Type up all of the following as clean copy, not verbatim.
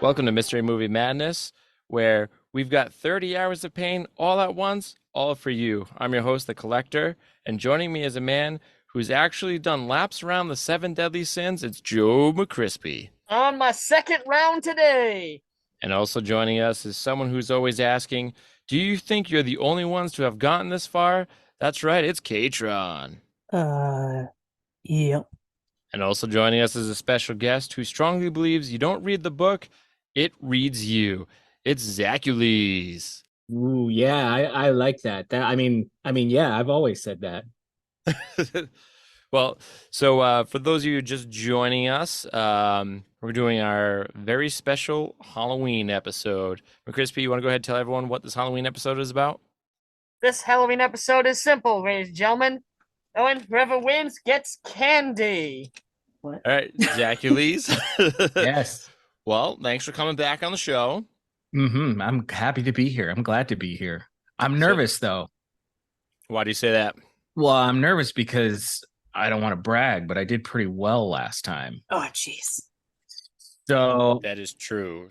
Welcome to Mystery Movie Madness, where we've got 30 hours of pain all at once, all for you. I'm your host, The Collector, and joining me is a man who's actually done laps around the 7 deadly sins. It's Joe McCrispy. On my second round today. And also joining us is someone who's always asking, do you think you're the only ones to have gotten this far? That's right, it's K-Tron. Yep. And also joining us is a special guest who strongly believes you don't read the book, it reads you. It's Zackules. Ooh, yeah, I like that. Yeah, I've always said that. Well, so for those of you just joining us, we're doing our very special Halloween episode. McCrispy, you want to go ahead and tell everyone what this Halloween episode is about? This Halloween episode is simple, ladies and gentlemen. And whoever wins gets candy. What? All right, Zackules. Yes. Well, thanks for coming back on the show. I'm happy to be here. I'm glad to be here. I'm nervous though. Why do you say that? Well, I'm nervous because I don't want to brag, but I did pretty well last time. Oh, jeez. So That is true.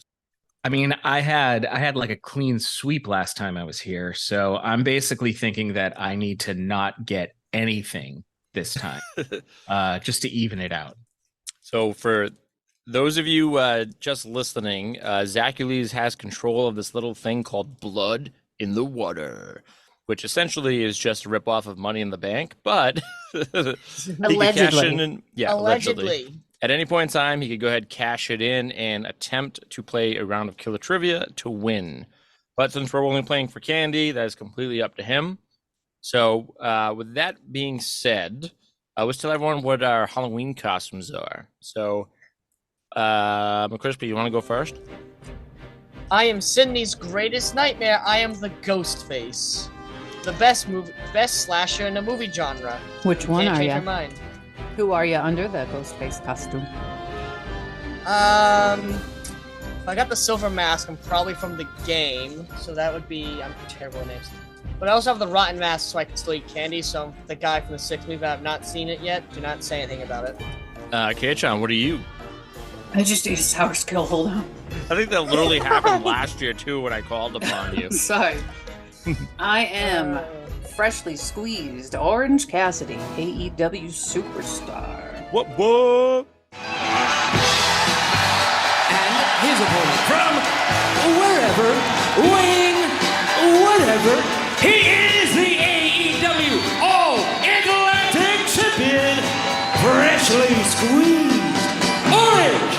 I mean, I had like a clean sweep last time I was here. So I'm basically thinking that I need to not get anything this time, just to even it out. So for those of you just listening, Zackules has control of this little thing called Blood in the Water, which essentially is just a ripoff of Money in the Bank, but Allegedly. Allegedly. At any point in time, he could go ahead, cash it in, and attempt to play a round of Killer Trivia to win. But since we're only playing for candy, that is completely up to him. So with that being said, let's tell everyone what our Halloween costumes are. So, McCrispy, you want to go first? I am Sydney's greatest nightmare. I am the ghost face. The best slasher in the movie genre. Which one Can't are change you? your mind. Who are you under the Ghostface costume? I got the silver mask. I'm probably from the game, so that would be. I'm terrible at names. But I also have the rotten mask, so I can still eat candy. So I'm the guy from the sixth movie. I've not seen it yet. Do not say anything about it. K-Chan, what are you? I just ate a sour skill. Hold on. I think that literally happened last year, too, when I called upon you. Sorry. I am freshly squeezed Orange Cassidy, AEW superstar. What? And his opponent from wherever, weighing whatever, he is the AEW All-Atlantic Champion, freshly squeezed Orange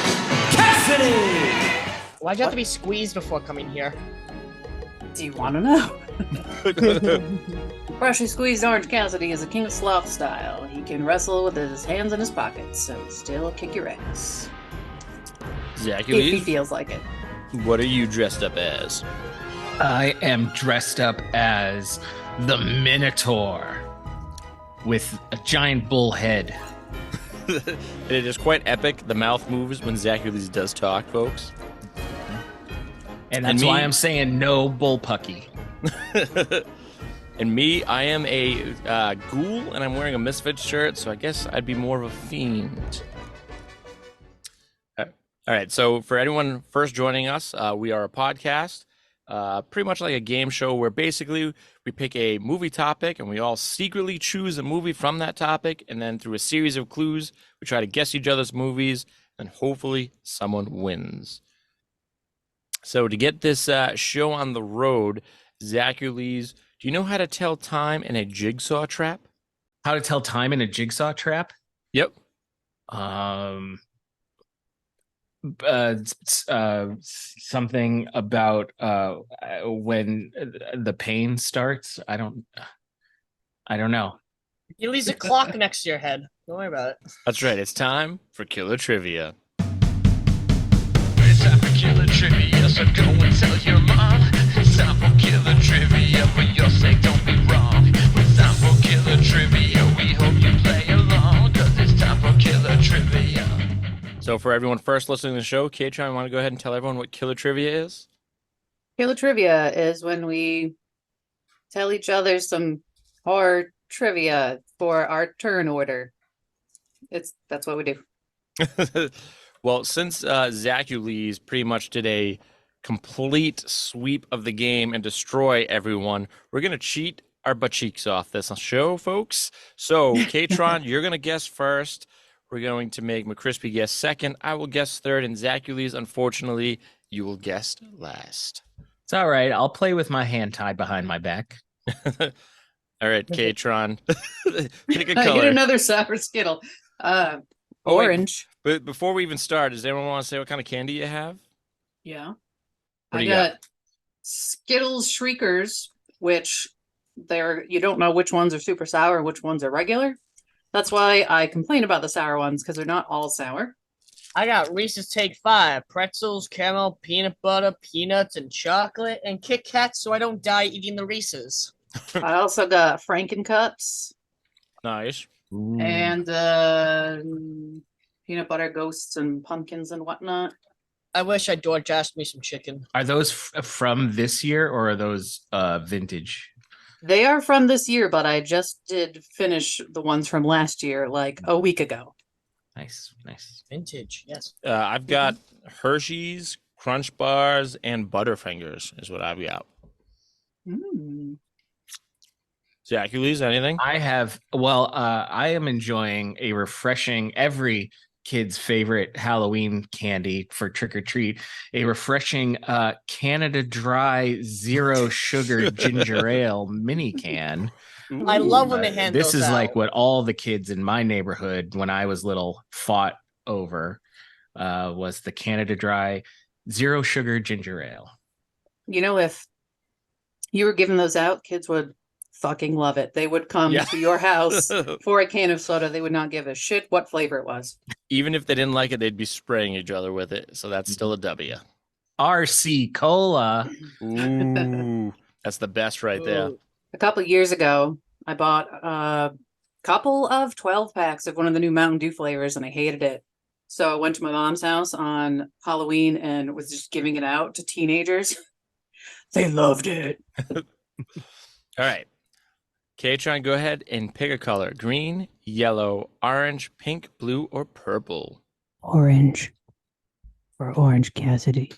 Cassidy. Why'd you have to be squeezed before coming here? Do you want to know? Freshly squeezed Orange Cassidy is a king of sloth style. He can wrestle with his hands in his pockets and still kick your ass. If he Zackules, feels like it. what are you dressed up as? I am dressed up as the Minotaur with a giant bull head. It is quite epic. The mouth moves when Zackules does talk, folks. And that's why I'm saying no bullpucky. And me, I am a ghoul, and I'm wearing a Misfits shirt, so I guess I'd be more of a fiend. All right, so for anyone first joining us, we are a podcast, pretty much like a game show where basically we pick a movie topic, and we all secretly choose a movie from that topic, and then through a series of clues, we try to guess each other's movies, and hopefully someone wins. So to get this show on the road, Zackules, do you know how to tell time in a jigsaw trap? How to tell time in a jigsaw trap? Yep. Something about when the pain starts. I don't know. You leave a clock next to your head. Don't worry about it. That's right. It's time for Killer Trivia. It's time for Killer Trivia, so go and tell your mom. It's time for Killer Trivia, for your sake, don't be wrong. It's time for Killer Trivia, we hope you play along, cause it's time for Killer Trivia. So for everyone first listening to the show, K-Tron, want to go ahead and tell everyone what Killer Trivia is? Killer Trivia is when we tell each other some horror trivia for our turn order. That's what we do. Well, since Zackules pretty much did a complete sweep of the game and destroy everyone, we're gonna cheat our butt cheeks off this show, folks. So, K-Tron, you're gonna guess first. We're going to make McCrispy guess second. I will guess third, and Zackules, unfortunately, you will guess last. It's all right. I'll play with my hand tied behind my back. All right, K-Tron, pick a I get color. another sour Skittle. Orange. But before we even start, does anyone want to say what kind of candy you have? Yeah. What do I you got Skittles Shriekers, which you don't know which ones are super sour and which ones are regular. That's why I complain about the sour ones, because they're not all sour. I got Reese's Take 5, pretzels, caramel, peanut butter, peanuts, and chocolate, and Kit Kats so I don't die eating the Reese's. I also got Franken Cups Nice. and peanut butter ghosts and pumpkins and whatnot. I wish I DoorDashed me some chicken. Are those from this year or are those vintage? They are from this year, but I just did finish the ones from last year, like a week ago. Nice. Vintage, yes. I've got Hershey's, Crunch Bars, and Butterfingers is what I've got. Mm. Zackules, anything? I am enjoying a refreshing, every kid's favorite Halloween candy for trick or treat, a refreshing Canada Dry zero sugar ginger ale mini can. I love when they hand This those is out. like what all the kids in my neighborhood when I was little fought over was the Canada Dry zero sugar ginger ale. You know, if you were giving those out, kids would fucking love it. They would come Yeah. to your house for a can of soda. They would not give a shit what flavor it was. Even if they didn't like it, they'd be spraying each other with it. So that's still a W. RC Cola. Ooh, that's the best right there. Ooh. A couple of years ago, I bought a couple of 12 packs of one of the new Mountain Dew flavors, and I hated it. So I went to my mom's house on Halloween and was just giving it out to teenagers. They loved it. All right. K-Tron, go ahead and pick a color. Green, yellow, orange, pink, blue, or purple. Orange. For Orange Cassidy.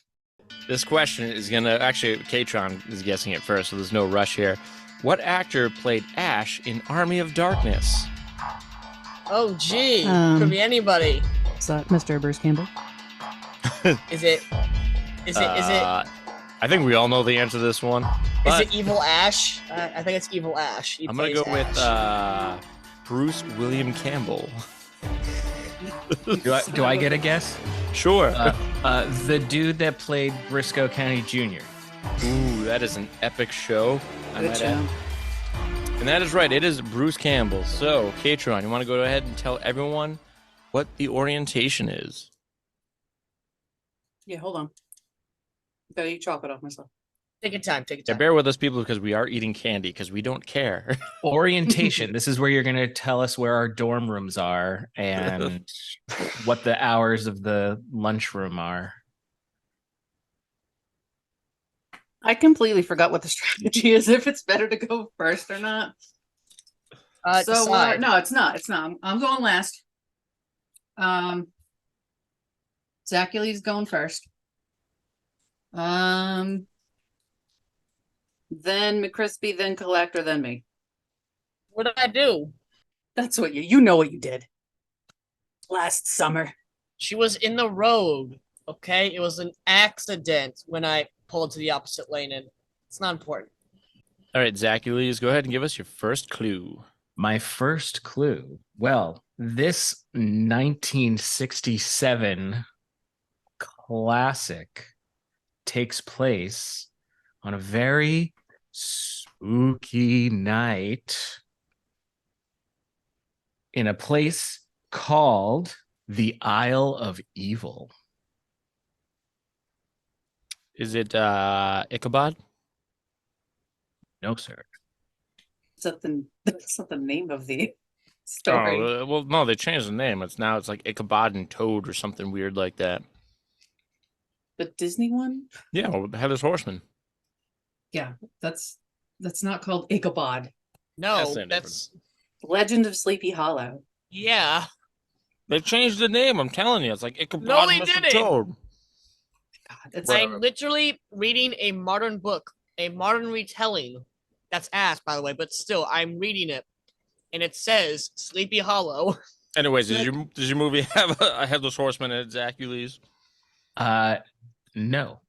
This question is going to... Actually, K-Tron is guessing it first, so there's no rush here. What actor played Ash in Army of Darkness? Oh, gee. Um, Could be anybody. Is that Mr. Bruce Campbell? Is it? Is it I think we all know the answer to this one. But Evil Ash? I think it's Evil Ash. I'm going to go with Bruce William Campbell. Do I get a guess? Sure. The dude that played Briscoe County Jr. Ooh, that is an epic show. I Good might show. add. And that is right. It is Bruce Campbell. So, K-Tron, you want to go ahead and tell everyone what the orientation is? Yeah, hold on. Gotta eat chocolate off myself. Take your time. Take your Yeah, time. bear with us, people, because we are eating candy because we don't care. Orientation. This is where you're going to tell us where our dorm rooms are and what the hours of the lunchroom are. I completely forgot what the strategy is, if it's better to go first or not. Decide. No, it's not. It's not. I'm going last. Zackules going first. Then McCrispy, then Collector, then me. What did I do? That's what you know what you did last summer. She was in the road. Okay, it was an accident when I pulled to the opposite lane, and it's not important. All right, Zackules, go ahead and give us your first clue. My first clue. Well, this 1967 classic takes place on a very spooky night in a place called the Isle of Evil. Is it Ichabod? No, sir. That's not the name of the story. Oh, well, no, they changed the name. It's like Ichabod and Toad or something weird like that. The Disney one? Yeah, well, Headless Horseman. Yeah, that's not called Ichabod. No, That's that's different. Legend of Sleepy Hollow. yeah. They changed the name. I'm telling you, it's like Ichabod No, they Mr. didn't. Toad. God, it's Whatever. I'm literally reading a modern book, a modern retelling. That's ass, by the way, but still, I'm reading it, and it says Sleepy Hollow. Anyways, does your movie have a headless horseman in it, Zackules? No.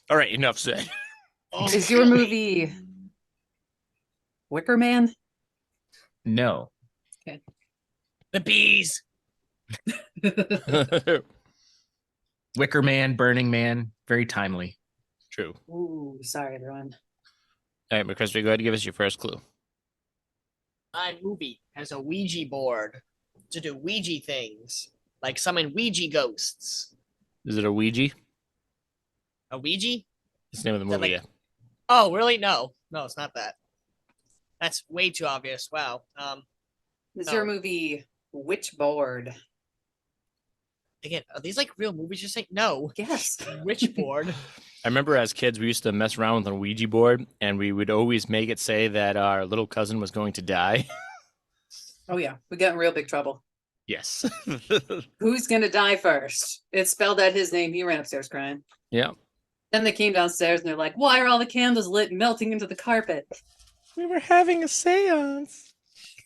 All right, enough said. Is your movie Wicker Man? No. The bees. Wicker Man, Burning Man, very timely. True. Ooh, sorry, everyone. All right, McCrispy, go ahead and give us your first clue. My movie has a Ouija board to do Ouija things, like summon Ouija ghosts. Is it a Ouija? A Ouija? It's the name of the Is that movie. like- Oh, really? No, it's not that. That's way too obvious. Wow. Is No. your movie Witchboard? Again, are these like real movies? You're saying no. Yes. Witchboard. I remember as kids, we used to mess around with a Ouija board, and we would always make it say that our little cousin was going to die. Oh yeah, we got in real big trouble. Yes. Who's gonna die first? It spelled out his name. He ran upstairs crying. Yeah. Then they came downstairs and they're like, "Why are all the candles lit, and melting into the carpet?" We were having a seance.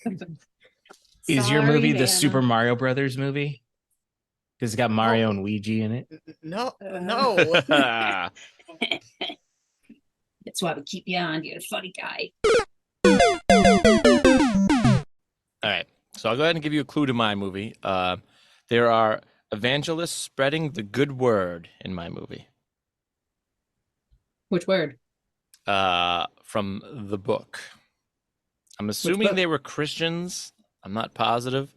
Is your Sorry, movie the Nana. Super Mario Brothers movie? Because it's got Mario and Ouija in it. No, Uh, no. All That's why we keep you on. You're a funny guy. right. So I'll go ahead and give you a clue to my movie. There are evangelists spreading the good word in my movie. Which word? From the book. I'm assuming book? they were Christians. I'm not positive.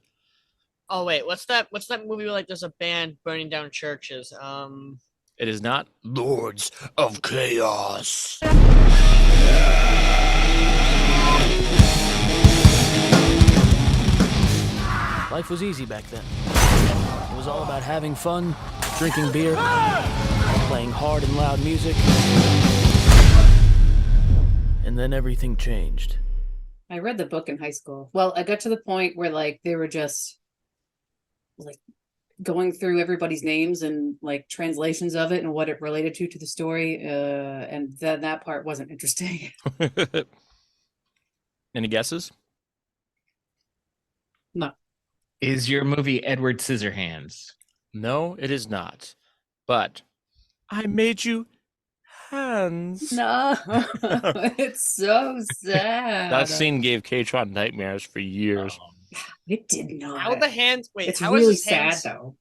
Oh wait, what's that movie where like there's a band burning down churches? It is not Lords of Chaos. Life was easy back then. It was all about having fun, drinking beer, playing hard and loud music. And then everything changed. I read the book in high school. Well, I got to the point where like they were just like going through everybody's names and like translations of it and what it related to the story. And then that part wasn't interesting. Any guesses? No. Is your movie Edward Scissorhands? No, it is not. But I made you hands. No, it's so sad. That scene gave K-Tron nightmares for years. It did not. How the hands? Wait, It's how is really his sad hands? though.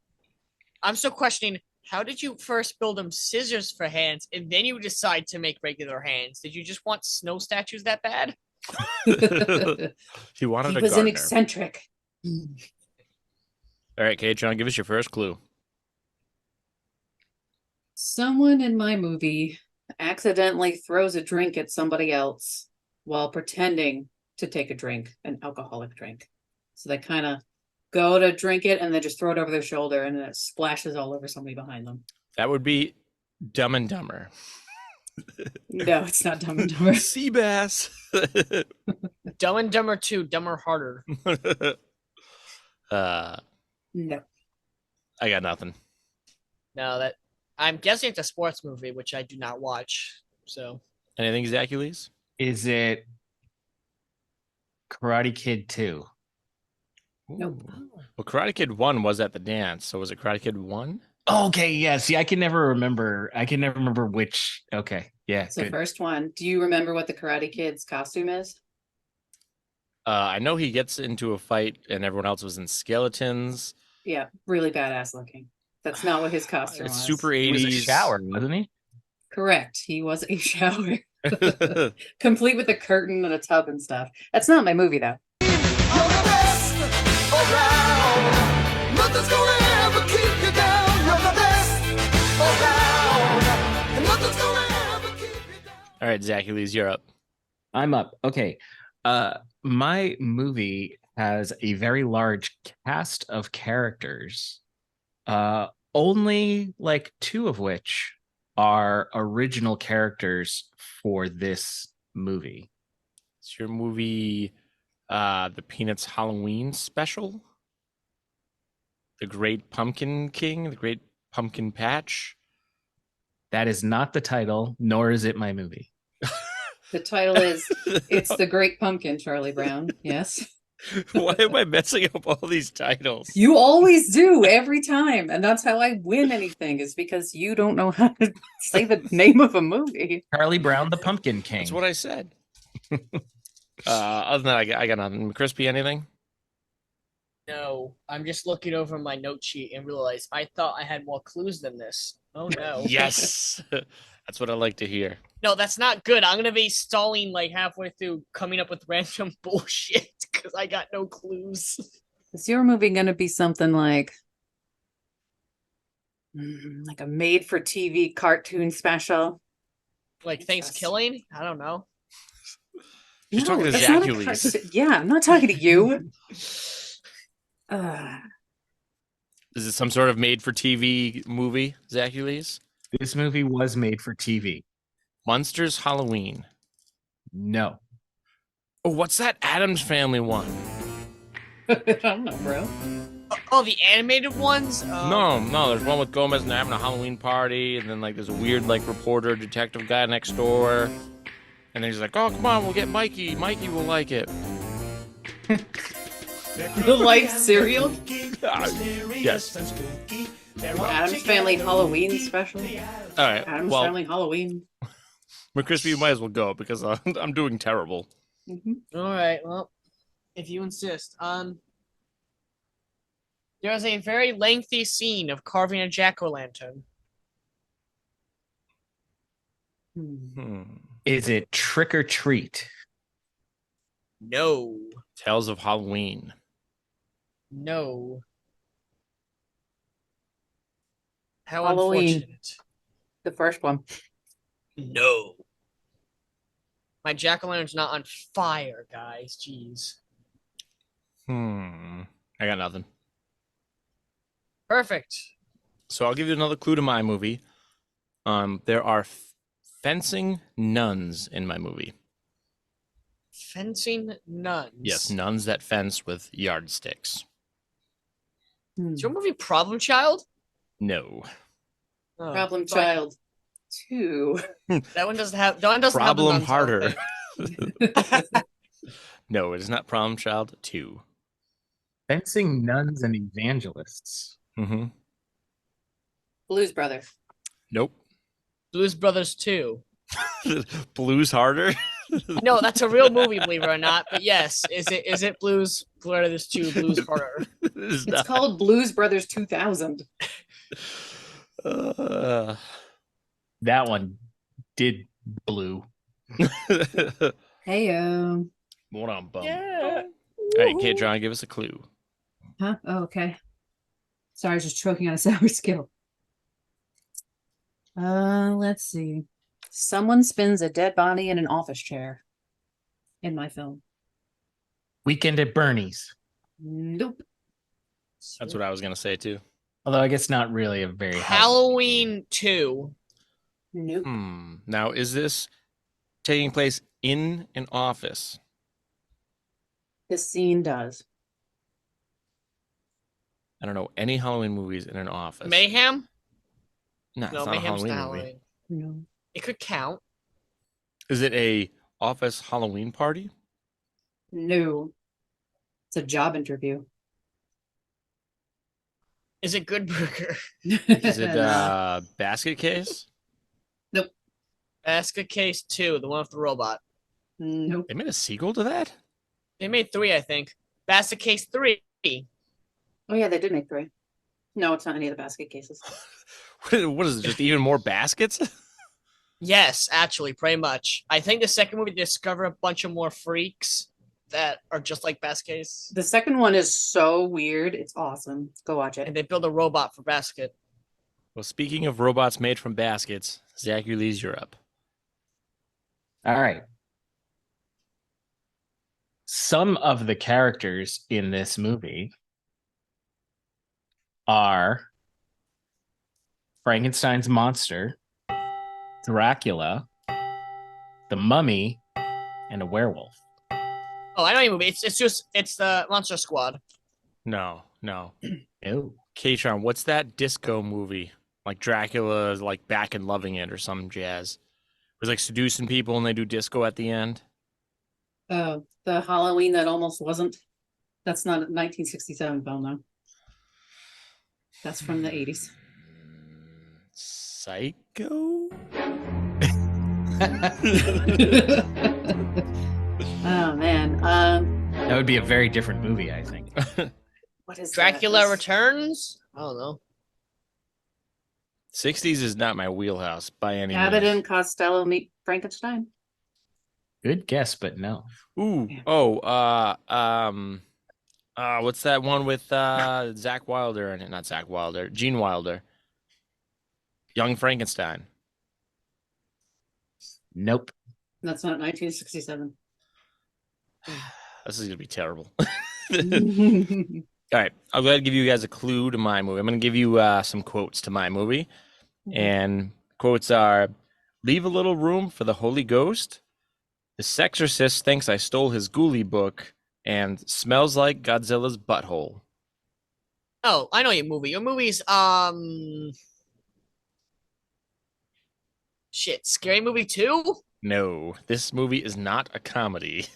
I'm still questioning. How did you first build them scissors for hands, and then you decide to make regular hands? Did you just want snow statues that bad? He wanted He a was an gardener. eccentric. All right, K-Tron, give us your first clue. Someone in my movie accidentally throws a drink at somebody else while pretending to take a drink, an alcoholic drink. So they kind of go to drink it and then just throw it over their shoulder and then it splashes all over somebody behind them. That would be Dumb and Dumber. No, it's not Dumb and Dumber. Sea bass. Dumb and Dumber 2, Dumber Harder. No. I got nothing. No, that I'm guessing it's a sports movie, which I do not watch. So Anything, Zackules? Is it Karate Kid 2? Nope. Well, Karate Kid 1 was at the dance, so was it Karate Kid 1? Okay, yeah. See, I can never remember. Which. Okay, yeah. It's the Good. first one. Do you remember what the Karate Kid's costume is? I know he gets into a fight and everyone else was in skeletons. Yeah, really badass looking. That's not what his costume It's was. super He was a 80s. shower, wasn't he? Correct. He was a shower. Complete with a curtain and a tub and stuff. That's not my movie though. All right, Zackules, you're up. I'm up. Okay. My movie has a very large cast of characters. Only like two of which are original characters for this movie. It's your movie, the Peanuts Halloween special? The Great Pumpkin King, The Great Pumpkin Patch. That is not the title, nor is it my movie. The title is It's the Great Pumpkin, Charlie Brown. Yes. Why am I messing up all these titles? You always do every time. And that's how I win anything, is because you don't know how to say the name of a movie. Charlie Brown, the Pumpkin King. That's what I said. Other than that, I got nothing. McCrispy, anything? No, I'm just looking over my note sheet and realize I thought I had more clues than this. Oh no. Yes. That's what I like to hear. No, that's not good. I'm gonna be stalling like halfway through, coming up with random bullshit because I got no clues. Is your movie going to be something like a made-for-TV cartoon special? Like Thanksgiving? I don't know. She's talking to that's not a Zackules. cartoon. Yeah, I'm not talking to you. Is it some sort of made-for-TV movie, Zackules? This movie was made for TV. Monsters Halloween. No. Oh, what's that Addams Family one? I don't know, bro. Oh, the animated ones? No, there's one with Gomez and they're having a Halloween party, and then like there's a weird like reporter detective guy next door, and then he's like, "Oh, come on, we'll get Mikey. Mikey will like it." The Life cereal? Yes. Addams Family Halloween special? All right. Addams Well, Family Halloween. McCrispy, you might as well go because I'm doing terrible. All right. Well, if you insist. There is a very lengthy scene of carving a jack-o'-lantern. Is it Trick or Treat? No. Tales of Halloween. No. How Halloween. unfortunate. The first one. No. My jack-o'-lantern's not on fire, guys. Jeez. I got nothing. Perfect. So I'll give you another clue to my movie. There are fencing nuns in my movie. Fencing nuns. Yes, nuns that fence with yardsticks. Is your movie Problem Child? No. Oh, Problem fuck. Child 2. That one doesn't have. That one doesn't Problem have the nuns, I don't Harder. think. No, it is not Problem Child 2. Fencing nuns and evangelists. Mm-hmm. Blues Brothers. Nope. Blues Brothers 2. Blues Harder? No, that's a real movie, believe it or not. But yes, is it Blues Brothers 2, Blues Harder? It's called Blues Brothers 2000. Uh, That one did blue. Hey, what on bum? Yeah. All right, K-Tron, give us a clue. Huh? Oh, okay. Sorry, I was just choking on a sour skill. Let's see. Someone spins a dead body in an office chair in my film. Weekend at Bernie's. Nope. That's what I was going to say, too. Although I guess not really a very Halloween 2. Nope. Now, is this taking place in an office? This scene does. I don't know any Halloween movies in an office. Mayhem? No, it's No, not a Mayhem's Halloween not movie. Halloween. No. It could count. Is it a office Halloween party? No. It's a job interview. Is it Good Burger? Is it Basket Case? Nope. Basket Case 2, the one with the robot. Nope. They made a sequel to that? They made 3, I think. Basket Case 3. Oh yeah, they did make 3. No, it's not any of the basket cases. What is it? Just even more baskets? Yes, actually, pretty much. I think the second movie they discover a bunch of more freaks that are just like Basket Case. The second one is so weird. It's awesome. Go watch it. And they build a robot for Basket. Well, speaking of robots made from baskets, Zackules, you're up. All right. Some of the characters in this movie are Frankenstein's monster, Dracula, the Mummy, and a werewolf. Oh, I know your movie. It's the Monster Squad. No. Oh. K-Tron, what's that disco movie? Like Dracula is like back and loving it or some jazz. It was like seducing people and they do disco at the end. Oh, the Halloween that almost wasn't. That's not a 1967 film, no. That's from the 80s. Psycho? Oh man. That would be a very different movie, I think. What is Dracula that? Returns? I don't know. 60s is not my wheelhouse by any Abbott means. and Costello meet Frankenstein. Good guess, but no. Ooh. Yeah. What's that one with Zach Wilder in it? Not Zach Wilder, Gene Wilder. Young Frankenstein. Nope. That's not 1967. This is gonna be terrible. All right, I'll go ahead and give you guys a clue to my movie. I'm gonna give you some quotes to my movie, and quotes are: "Leave a little room for the Holy Ghost." "The Sexorcist thinks I stole his ghoulie book," and "Smells like Godzilla's butthole." Oh, I know your movie. Your movie's shit. Scary Movie 2? No, this movie is not a comedy.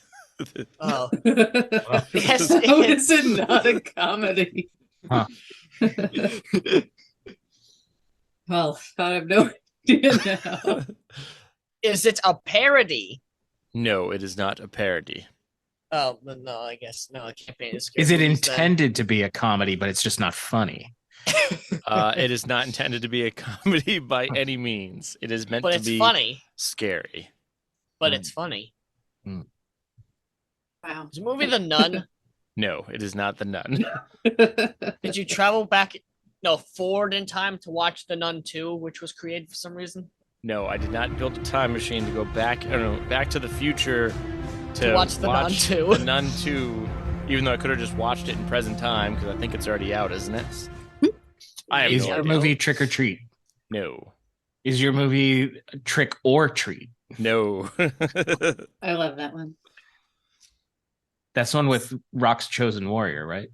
Oh. Yes, Yes, how is it not a comedy? Huh. Well, I have no idea now. Is it a parody? No, it is not a parody. Oh, no, I guess. No, it can't be. a scary Is it movies then. intended to be a comedy, but it's just not funny? It is not intended to be a comedy by any means. It is meant But to it's be funny. scary. But it's funny. Wow. Is the movie The Nun? No, it is not The Nun. Did you travel back, forward in time to watch The Nun 2, which was created for some reason? No, I did not build a time machine to go back. I don't know, Back to the Future To watch The Nun 2. The Nun 2, even though I could have just watched it in present time because I think it's already out, isn't it? I have Is no your idea. movie Trick or Treat? No, Is your movie Trick or Treat? no. I love that one. That's one with Rock's Chosen Warrior, right?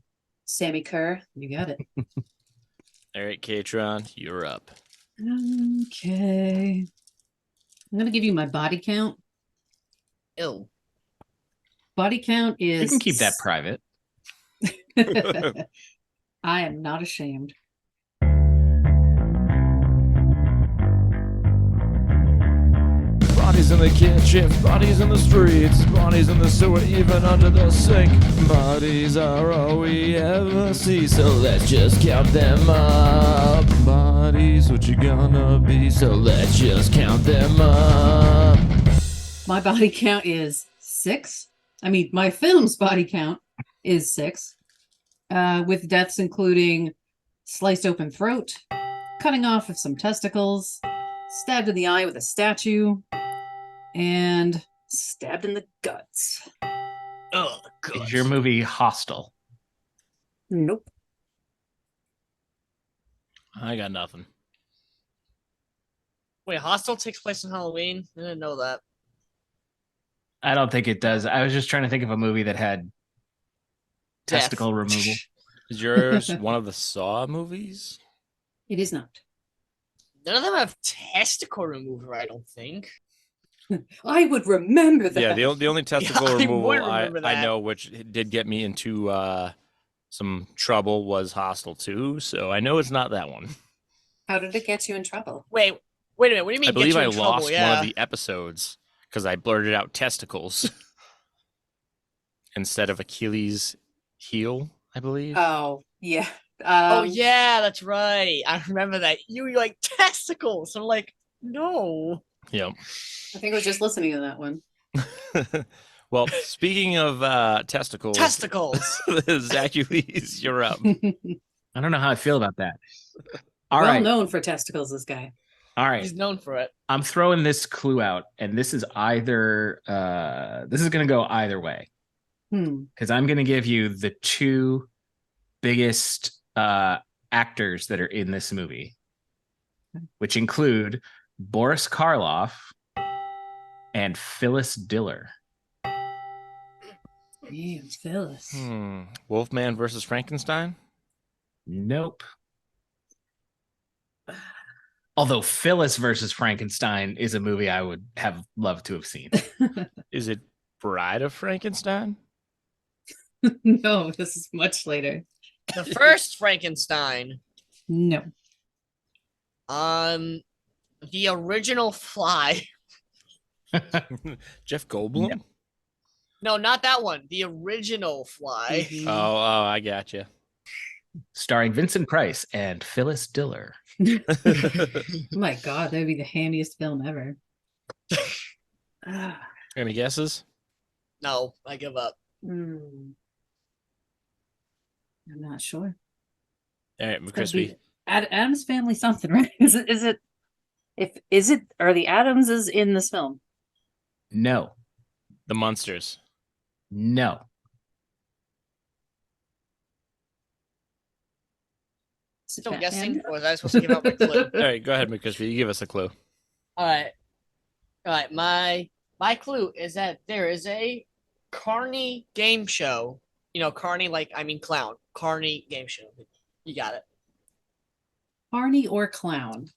Sammy Kerr, you got it. All right, K-Tron, you're up. Okay. I'm going to give you my body count. Ew. Body count is. You can keep that private. I am not ashamed. Bodies in the kitchen, bodies in the streets, bodies in the sewer, even under the sink. Bodies are all we ever see, so let's just count them up. Bodies, what you gonna be, so let's just count them up. My body count is 6. I mean, my film's body count is 6, with deaths including sliced open throat, cutting off of some testicles, stabbed in the eye with a statue, and stabbed in the guts. Oh, God. Is your movie Hostel? Nope. I got nothing. Wait, Hostel takes place on Halloween? I didn't know that. I don't think it does. I was just trying to think of a movie that had Death. testicle removal. Is yours one of the Saw movies? It is not. None of them have testicle remover, I don't think. I would remember that. Yeah, the only testicle I would removal remember I that. know, which did get me into some trouble, was Hostel 2. So I know it's not that one. How did it get you in trouble? Wait a minute. What do you mean? I believe get I you in trouble? lost one Yeah. of the episodes because I blurted out testicles instead of Achilles' heel, I believe. Oh, yeah. Oh yeah, that's right. I remember that. You were like testicles. I'm like, no. Yep. I think I was just listening to that one. Well, speaking of testicles, Zackules, you're up. I don't know how I feel about that. All well right. known for testicles, this guy. All right. He's known for it. I'm throwing this clue out, and this is either this is going to go either way because I'm going to give you the two biggest actors that are in this movie, which include Boris Karloff and Phyllis Diller. Damn, Phyllis. Wolfman versus Frankenstein? Nope. Although Phyllis versus Frankenstein is a movie I would have loved to have seen. Is it Bride of Frankenstein? No, this is much later. The first Frankenstein. No. The original Fly. Jeff Goldblum? No, not that one. The original Fly. Mhm. Oh, I got you. Starring Vincent Price and Phyllis Diller. Oh my God, that would be the hammiest film ever. Any guesses? No, I give up. I'm not sure. All right, It's gotta McCrispy. be Adam's Family something, right? Is it are the Adamses in this film? No. The Munsters. No. Is it Still Batman? guessing? Or was I supposed to give out my clue? All right, go ahead, McCrispy. You give us a clue. All right. My clue is that there is a Carney game show. You know, Carney, like I mean clown. Carney game show. You got it. Carney or clown?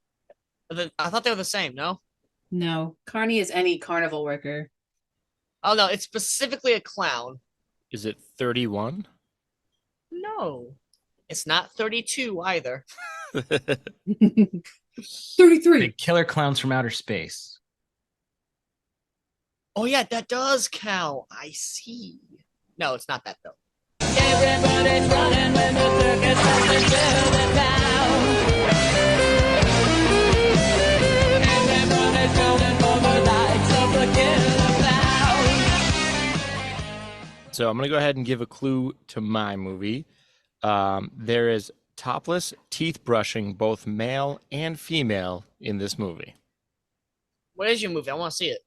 I thought they were the same. No. No, Carney is any carnival worker. Oh no, it's specifically a clown. Is it 31? No, it's not 32 either. 33. The Killer Clowns from Outer Space. Oh yeah, that does count. I see. No, it's not that though. Everybody's running when the circus has to fill the town. Everybody's going for the lights of the killer clown. So I'm going to go ahead and give a clue to my movie. There is topless teeth brushing, both male and female, in this movie. What is your movie? I want to see it.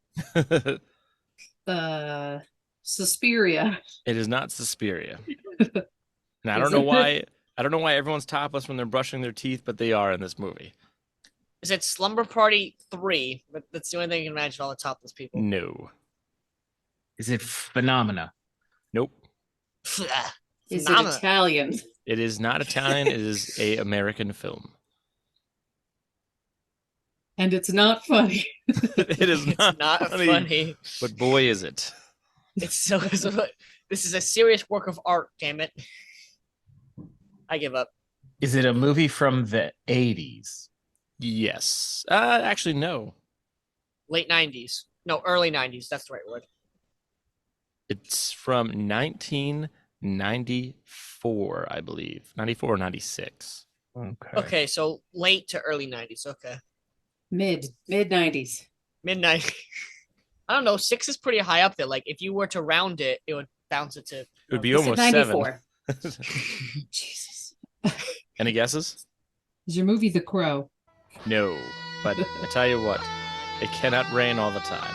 Suspiria. It is not Suspiria. And I don't know why. I don't know why everyone's topless when they're brushing their teeth, but they are in this movie. Is it Slumber Party 3? But that's the only thing you can imagine all the topless people. No. Is it Phenomena? Nope. Is it Phenomena. Italian? It is not Italian. It is a American film. And it's not funny. It is It's not funny. But boy, is it. This is a serious work of art, damn it. I give up. Is it a movie from the 80s? Yes. Actually, no. Late 90s. No, early 90s. That's the right word. It's from 1994, I believe. 94 or 96. Okay, so late to early 90s. Okay. Mid 90s. Mid 90s. I don't know. 6 is pretty high up there. Like, if you were to round it, it would bounce it to. It would be Is it almost 7. 94? Jesus. Any guesses? Is your movie The Crow? No. But I tell you what, it cannot rain all the time.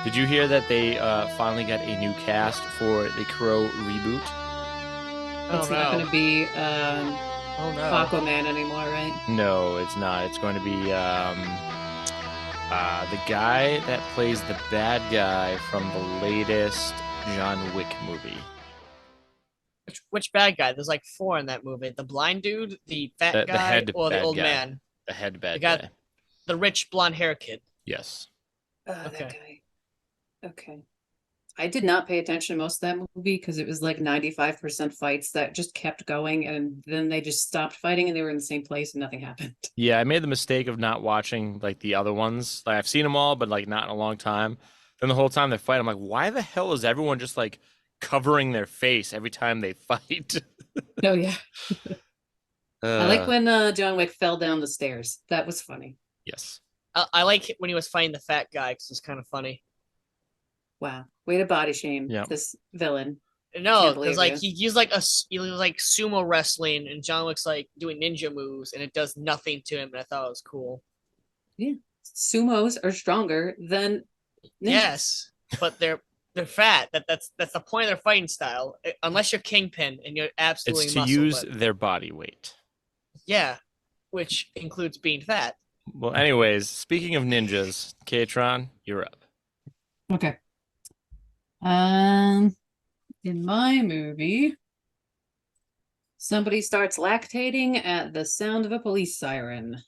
Did you hear that they finally got a new cast for the Crow reboot? It's not going to be Aquaman anymore, right? No, it's not. It's going to be the guy that plays the bad guy from the latest John Wick movie. Which bad guy? There's like 4 in that movie. The blind dude, the fat The guy, head or the bad old guy. man? The head bad The guy- guy. The rich blonde hair kid. Yes. That Okay. guy. Okay. I did not pay attention to most of that movie because it was like 95% fights that just kept going, and then they just stopped fighting and they were in the same place and nothing happened. Yeah, I made the mistake of not watching like the other ones. Like I've seen them all, but like not in a long time. Then the whole time they fight, I'm like, why the hell is everyone just like covering their face every time they fight? Oh yeah. I like Uh, when John Wick fell down the stairs. That was funny. Yes. I like it when he was fighting the fat guy because it's kind of funny. Wow. Way to body shame Yeah. this villain. No, Can't believe because like you. he used he was like sumo wrestling, and John Wick's like doing ninja moves, and it does nothing to him. And I thought it was cool. Sumos are stronger than ninjas. Yes, but they're fat. That's the point of their fighting style. Unless you're Kingpin and you're absolutely It's to muscle, use but- their body weight. yeah, which includes being fat. Well, anyways, speaking of ninjas, K-Tron, you're up. Okay. In my movie, Somebody starts lactating at the sound of a police siren.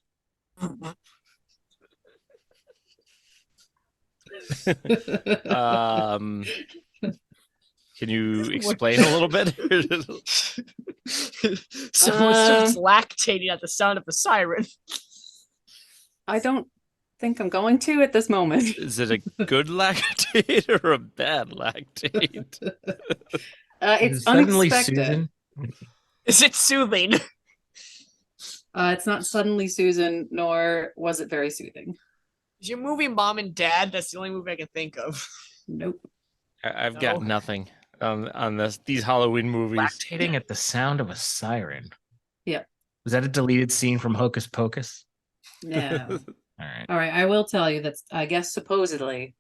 Um, can you explain a little bit? Someone starts lactating at the sound of a siren. I don't think I'm going to at this moment. Is it a good lactate or a bad lactate? It's Suddenly unexpected. Susan. Is it soothing? It's not suddenly Susan, nor was it very soothing. Is your movie Mom and Dad? That's the only movie I can think of. Nope. I've got nothing on these Halloween movies. Lactating at the sound of a siren. Yep. Was that a deleted scene from Hocus Pocus? No. All right. All right. I will tell you that I guess supposedly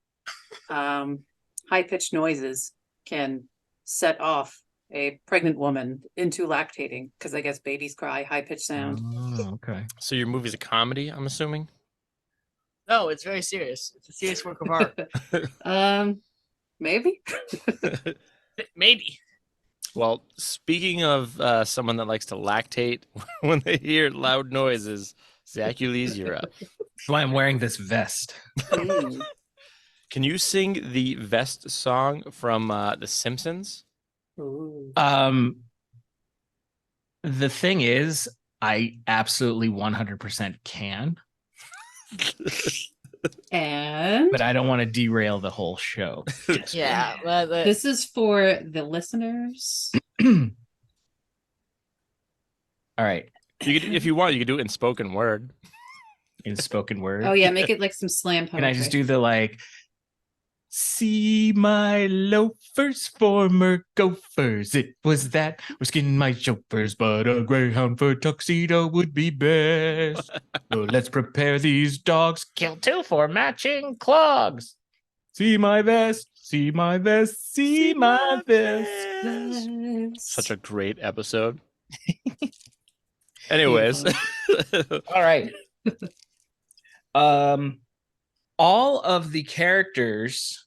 high-pitched noises can set off a pregnant woman into lactating because I guess babies cry high-pitched sound. Oh, okay. So your movie's a comedy, I'm assuming? No, it's very serious. It's a serious work of art. Maybe. Maybe. Well, speaking of someone that likes to lactate when they hear loud noises, Zackules, you're up. That's why I'm wearing this vest. Can you sing the vest song from The Simpsons? Ooh. The thing is, I absolutely 100% can, And but I don't want to derail the whole show. Yeah. this is for the listeners. All right. You could, if you want, you could do it in spoken word. In spoken word. Oh yeah, make it like some slam poetry. Can I just do the like, see my loafers, former gophers. It was that was skin my chauffeurs, but a greyhound for tuxedo would be best. So let's prepare these dogs. Kill two for matching clogs. See my vest, see my vest, see my vest. Such a great episode. Anyways. All right. All of the characters,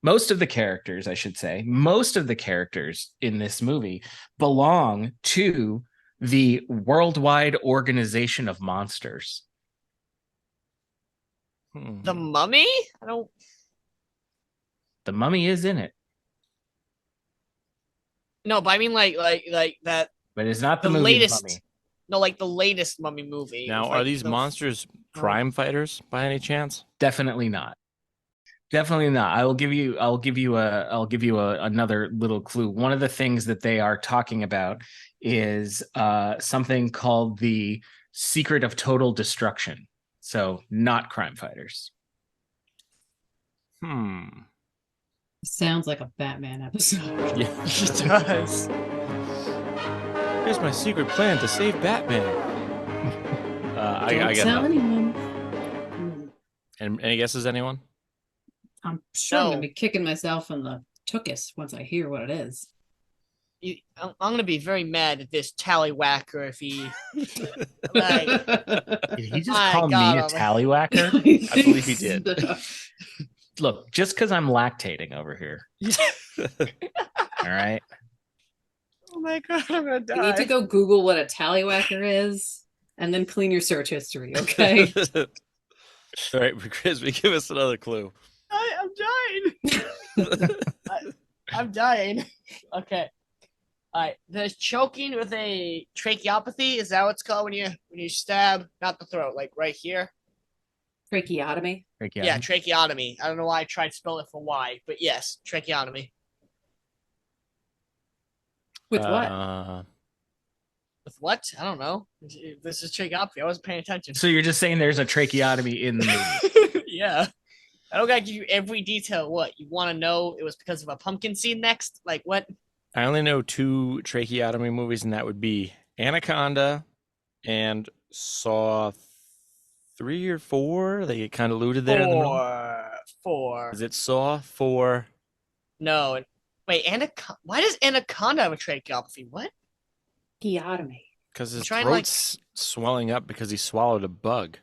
most of the characters, I should say, most of the characters in this movie belong to the Worldwide Organization of Monsters. The Mummy? I don't. The Mummy is in it, No, but I mean like that. but it's not the, The movie latest. Mummy. No, like the latest Mummy movie. Now, It's are like these monsters crime fighters by any chance? Definitely not. Definitely not. I'll give you another little clue. One of the things that they are talking about is something called the Secret of Total Destruction. So not crime fighters. Sounds like a Batman episode. Yeah, It does. here's my secret plan to save Batman. I Don't got tell nothing. anyone. And any guesses, anyone? I'm sure I'm No. gonna be kicking myself in the tuchus once I hear what it is. I'm gonna be very mad at this tallywhacker if he. Like, Did he just My call God, me a I'm- tallywhacker? I believe he did. Look, just because I'm lactating over here. All right. oh my god, I'm gonna die. You need to go Google what a tallywhacker is, and then clean your search history. Okay. All right, McCrispy, give us another clue. I'm dying. I'm dying. Okay. All right. There's choking with a tracheopathy. Is that what it's called when you stab, not the throat, like right here? Tracheotomy. Yeah, tracheotomy. I don't know why I tried to spell it for Y, but yes, tracheotomy. With what? With what? I don't know. This is tracheopathy. I wasn't paying attention. So you're just saying there's a tracheotomy in the movie. Yeah. I don't gotta give you every detail. What you want to know? It was because of a pumpkin seed next. Like what? I only know 2 tracheotomy movies, and that would be Anaconda and Saw 3 or 4. They get kind of looted there in the middle. Four. Is it Saw 4? No. Wait, Anaconda. Why does Anaconda have a tracheopathy? What? Tracheotomy. Because his Trying, throat's swelling up because he swallowed a bug.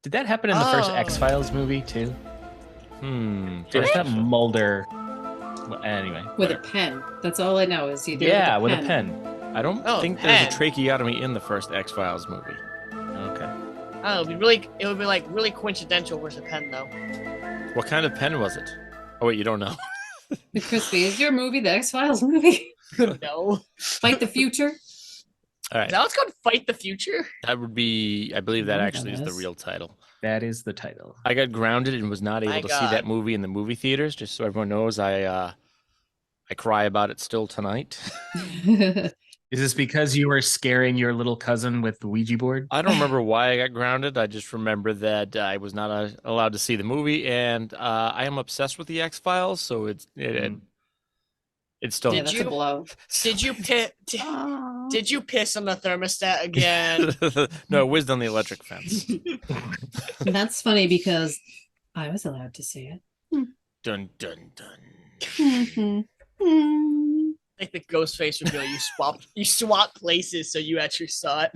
Did that happen in the first Oh. X-Files movie too? There's that Mulder. Well, anyway. With a pen. That's all I know is he did Yeah, with with a pen. I don't Oh, think there's a pen. tracheotomy in the first X-Files movie. Okay. Oh, it would be like really coincidental with a pen though. What kind of pen was it? Oh wait, you don't know. McCrispy, is your movie the X-Files movie? No. Fight the Future? All right. Is that what's called Fight the Future? That would be, I believe that I know actually that is the is. real title. That is the title. I got grounded and was not able My to see that God. movie in the movie theaters. Just so everyone knows, I cry about it still tonight. Is this because you were scaring your little cousin with the Ouija board? I don't remember why I got grounded. I just remember that I was not allowed to see the movie, and I am obsessed with the X-Files, so it's still. Yeah, Did that's you- a blow. Did you piss? Did you piss on the thermostat again? No, it whizzed on the electric fence. That's funny because I was allowed to see it. Dun dun dun. Like the ghost face reveal, you swapped places so you actually saw it.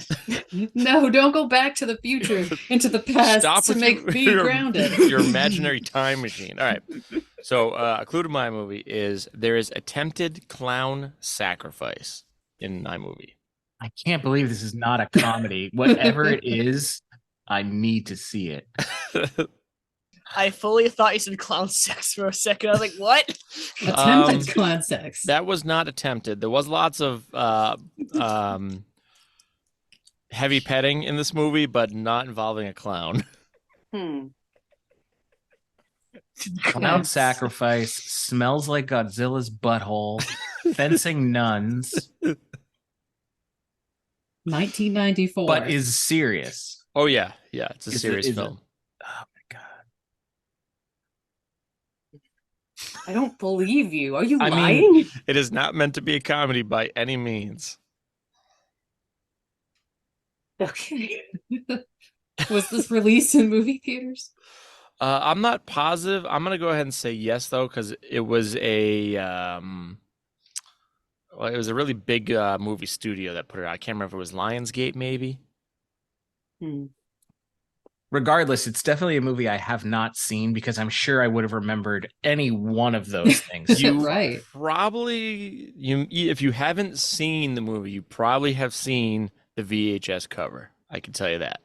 No, don't go back to the future, into the past Stop to with make me your, grounded. Your imaginary time machine. All right. So a clue to my movie is there is attempted clown sacrifice in my movie. I can't believe this is not a comedy. Whatever it is, I need to see it. I fully thought you said clown sex for a second. I was like, what? Attempted clown sex. That was not attempted. There was lots of heavy petting in this movie, but not involving a clown. Clown sacrifice, smells like Godzilla's butthole, fencing nuns, 1994. but is serious. Oh yeah, it's a Is it- serious is it- film. Oh my god. I don't believe you. Are you I mean- lying? It is not meant to be a comedy by any means. Okay. Was this released in movie theaters? I'm not positive. I'm gonna go ahead and say yes though, because it was a it was a really big movie studio that put it out. I can't remember if it was Lionsgate, maybe. Regardless, it's definitely a movie I have not seen because I'm sure I would have remembered any one of those things. You Right. probably if you haven't seen the movie, you probably have seen the VHS cover. I can tell you that.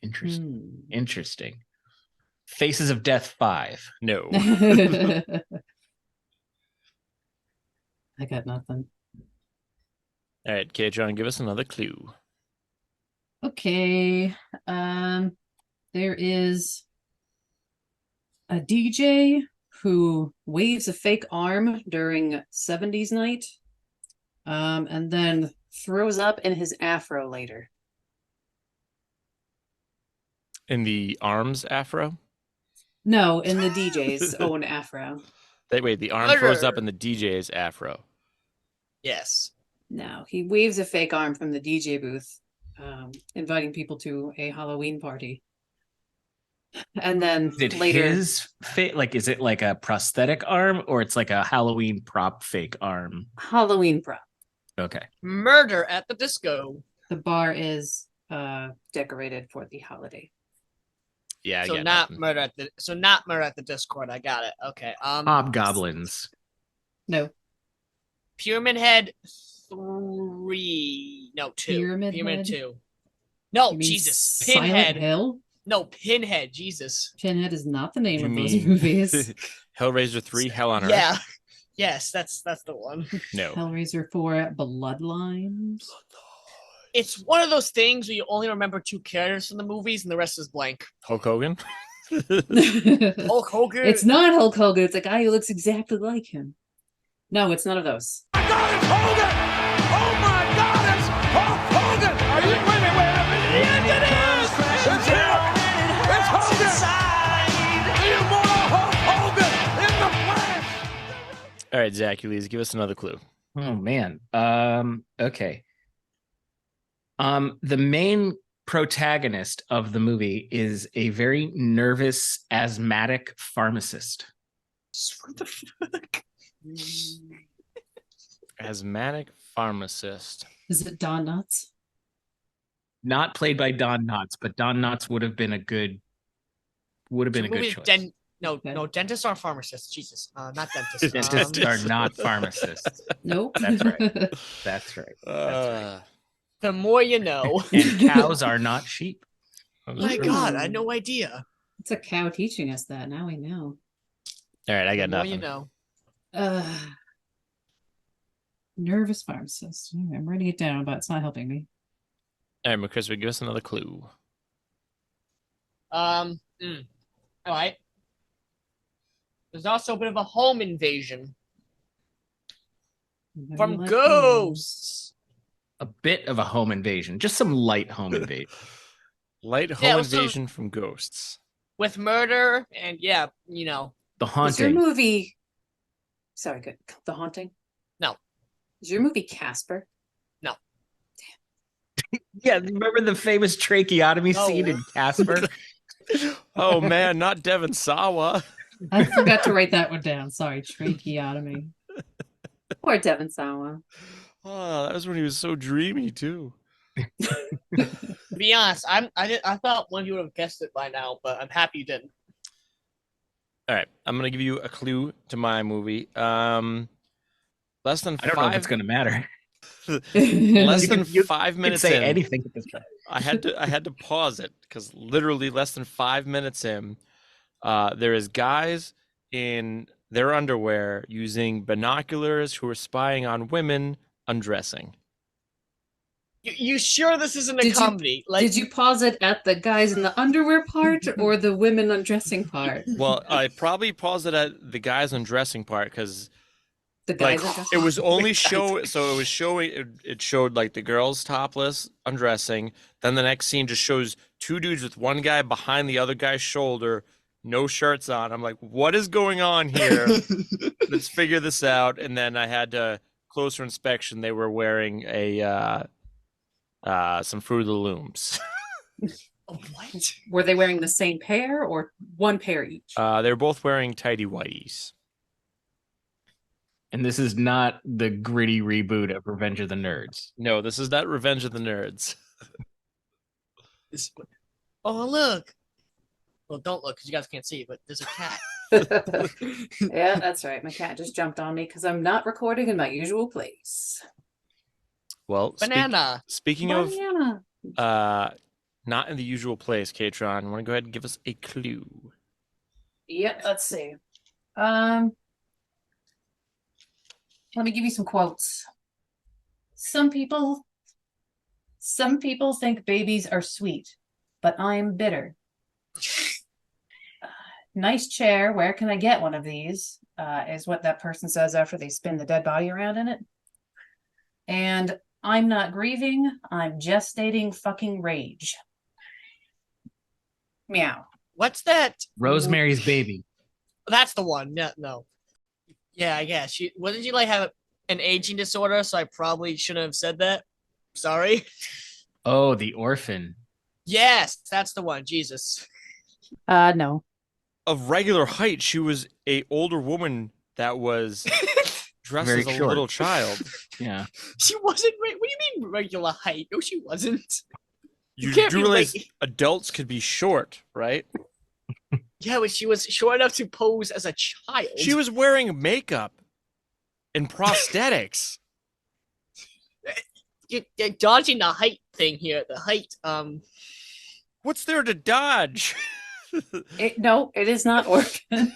Interesting. Interesting. Faces of Death 5. No. I got nothing. All right, K-Tron, give us another clue. Okay. There is a DJ who waves a fake arm during 70s night, and then Throws up in his afro later. In the arms afro? No, in the DJ's own afro. Wait, the arm throws up in the DJ's afro. Yes. No, he waves a fake arm from the DJ booth, inviting people to a Halloween party. And then Is it later, his like is it like a prosthetic arm or it's like a Halloween prop fake arm? Halloween prop. Okay. Murder at the disco. the bar is Decorated for the holiday. Yeah, I So get not nothing. murder at the Discord. I got it. Okay. Hobgoblins. no Pyramid Head 3. No, 2. Pyramid Head? 2. No, You mean Jesus. Silent Pinhead. Hill. No, Pinhead. Jesus. Pinhead is not the name You of those mean movies. Hellraiser 3, Hell on Earth? Yeah. Yes, that's the one. No. Hellraiser 4, Bloodlines. It's one of those things where you only remember 2 characters from the movies and the rest is blank. Hulk Hogan? Hulk Hogan. It's not Hulk Hogan. It's a guy who looks exactly like him. No, it's none of those. All right, Zackules, give us another clue. Oh man. Okay. The main protagonist of the movie is a very nervous asthmatic pharmacist. What the fuck? Asthmatic pharmacist. Is it Don Knotts? Not played by Don Knotts, but Don Knotts would have been a good Movie choice. No, Okay. no, dentists are pharmacists. Jesus, not dentists. Dentists are not pharmacists. Nope. That's right. That's right. That's right. The more you know. And cows are not sheep. My God, I had no idea. It's a cow teaching us that. Now we know. All right, I got The more nothing. you know. Nervous pharmacist. I'm writing it down, but it's not helping me. All right, McCrispy, give us another clue. All right. There's also a bit of a home invasion Nobody from likes ghosts. A bit of a home invasion. Just some light home invasion. Light Yeah, home also- invasion from ghosts. With murder and yeah, you know. The Is your Haunting. movie? Sorry, good. The Haunting. No. Is your movie Casper? Yeah, remember the famous tracheotomy No. scene in Casper? Oh man, not Devon Sawa. I forgot to write that one down. Sorry, tracheotomy. Poor Devon Sawa. Oh, that was when he was so dreamy too. To be honest, I thought one of you would have guessed it by now, but I'm happy you didn't. All right, I'm gonna give you a clue to my movie. Less than I don't know if it's five. going to matter. Less than You 5 can minutes say in. anything at this point. I had to pause it because literally less than 5 minutes in, there is guys in their underwear using binoculars who are spying on women undressing. You sure this isn't a Did you- comedy? Did you pause it at the guys in the underwear part or the women undressing part? Well, I probably paused it at the guys undressing part because The like guys undressing. it was only it showed like the girls topless undressing. Then the next scene just shows two dudes with one guy behind the other guy's shoulder, no shirts on. I'm like, what is going on here? Let's figure this out. And then I had to closer inspection. They were wearing some Fruit of the Looms. Oh, what? Were they wearing the same pair or one pair each? They were both wearing tidy whities. And this is not the gritty reboot of Revenge of the Nerds. No, this is not Revenge of the Nerds. Oh, look. Well, don't look because you guys can't see, but there's a cat. Yeah, that's right. My cat just jumped on me because I'm not recording in my usual place. Well, Banana. speaking Banana. of not in the usual place, K-Tron, want to go ahead and give us a clue? Yep, let's see. Let me give you some quotes. Some people think babies are sweet, but I'm bitter. Nice chair. Where can I get one of these? Is what that person says after they spin the dead body around in it. And I'm not grieving. I'm gestating fucking rage. Meow. What's that? Rosemary's Baby. That's the one. No. Yeah, I guess. Wasn't she like have an aging disorder? So I probably shouldn't have said that. Sorry. Oh, The Orphan. Yes, that's the one. Jesus. No. Of regular height, she was a older woman that was dressed Very as a short. little child. Yeah. She wasn't. What do you mean regular height? No, she wasn't. You can't do be realize like- adults could be short, right? Yeah, but she was short enough to pose as a child. She was wearing makeup and prosthetics. You're dodging the height thing here. The height. What's there to dodge? No, it is not orphan.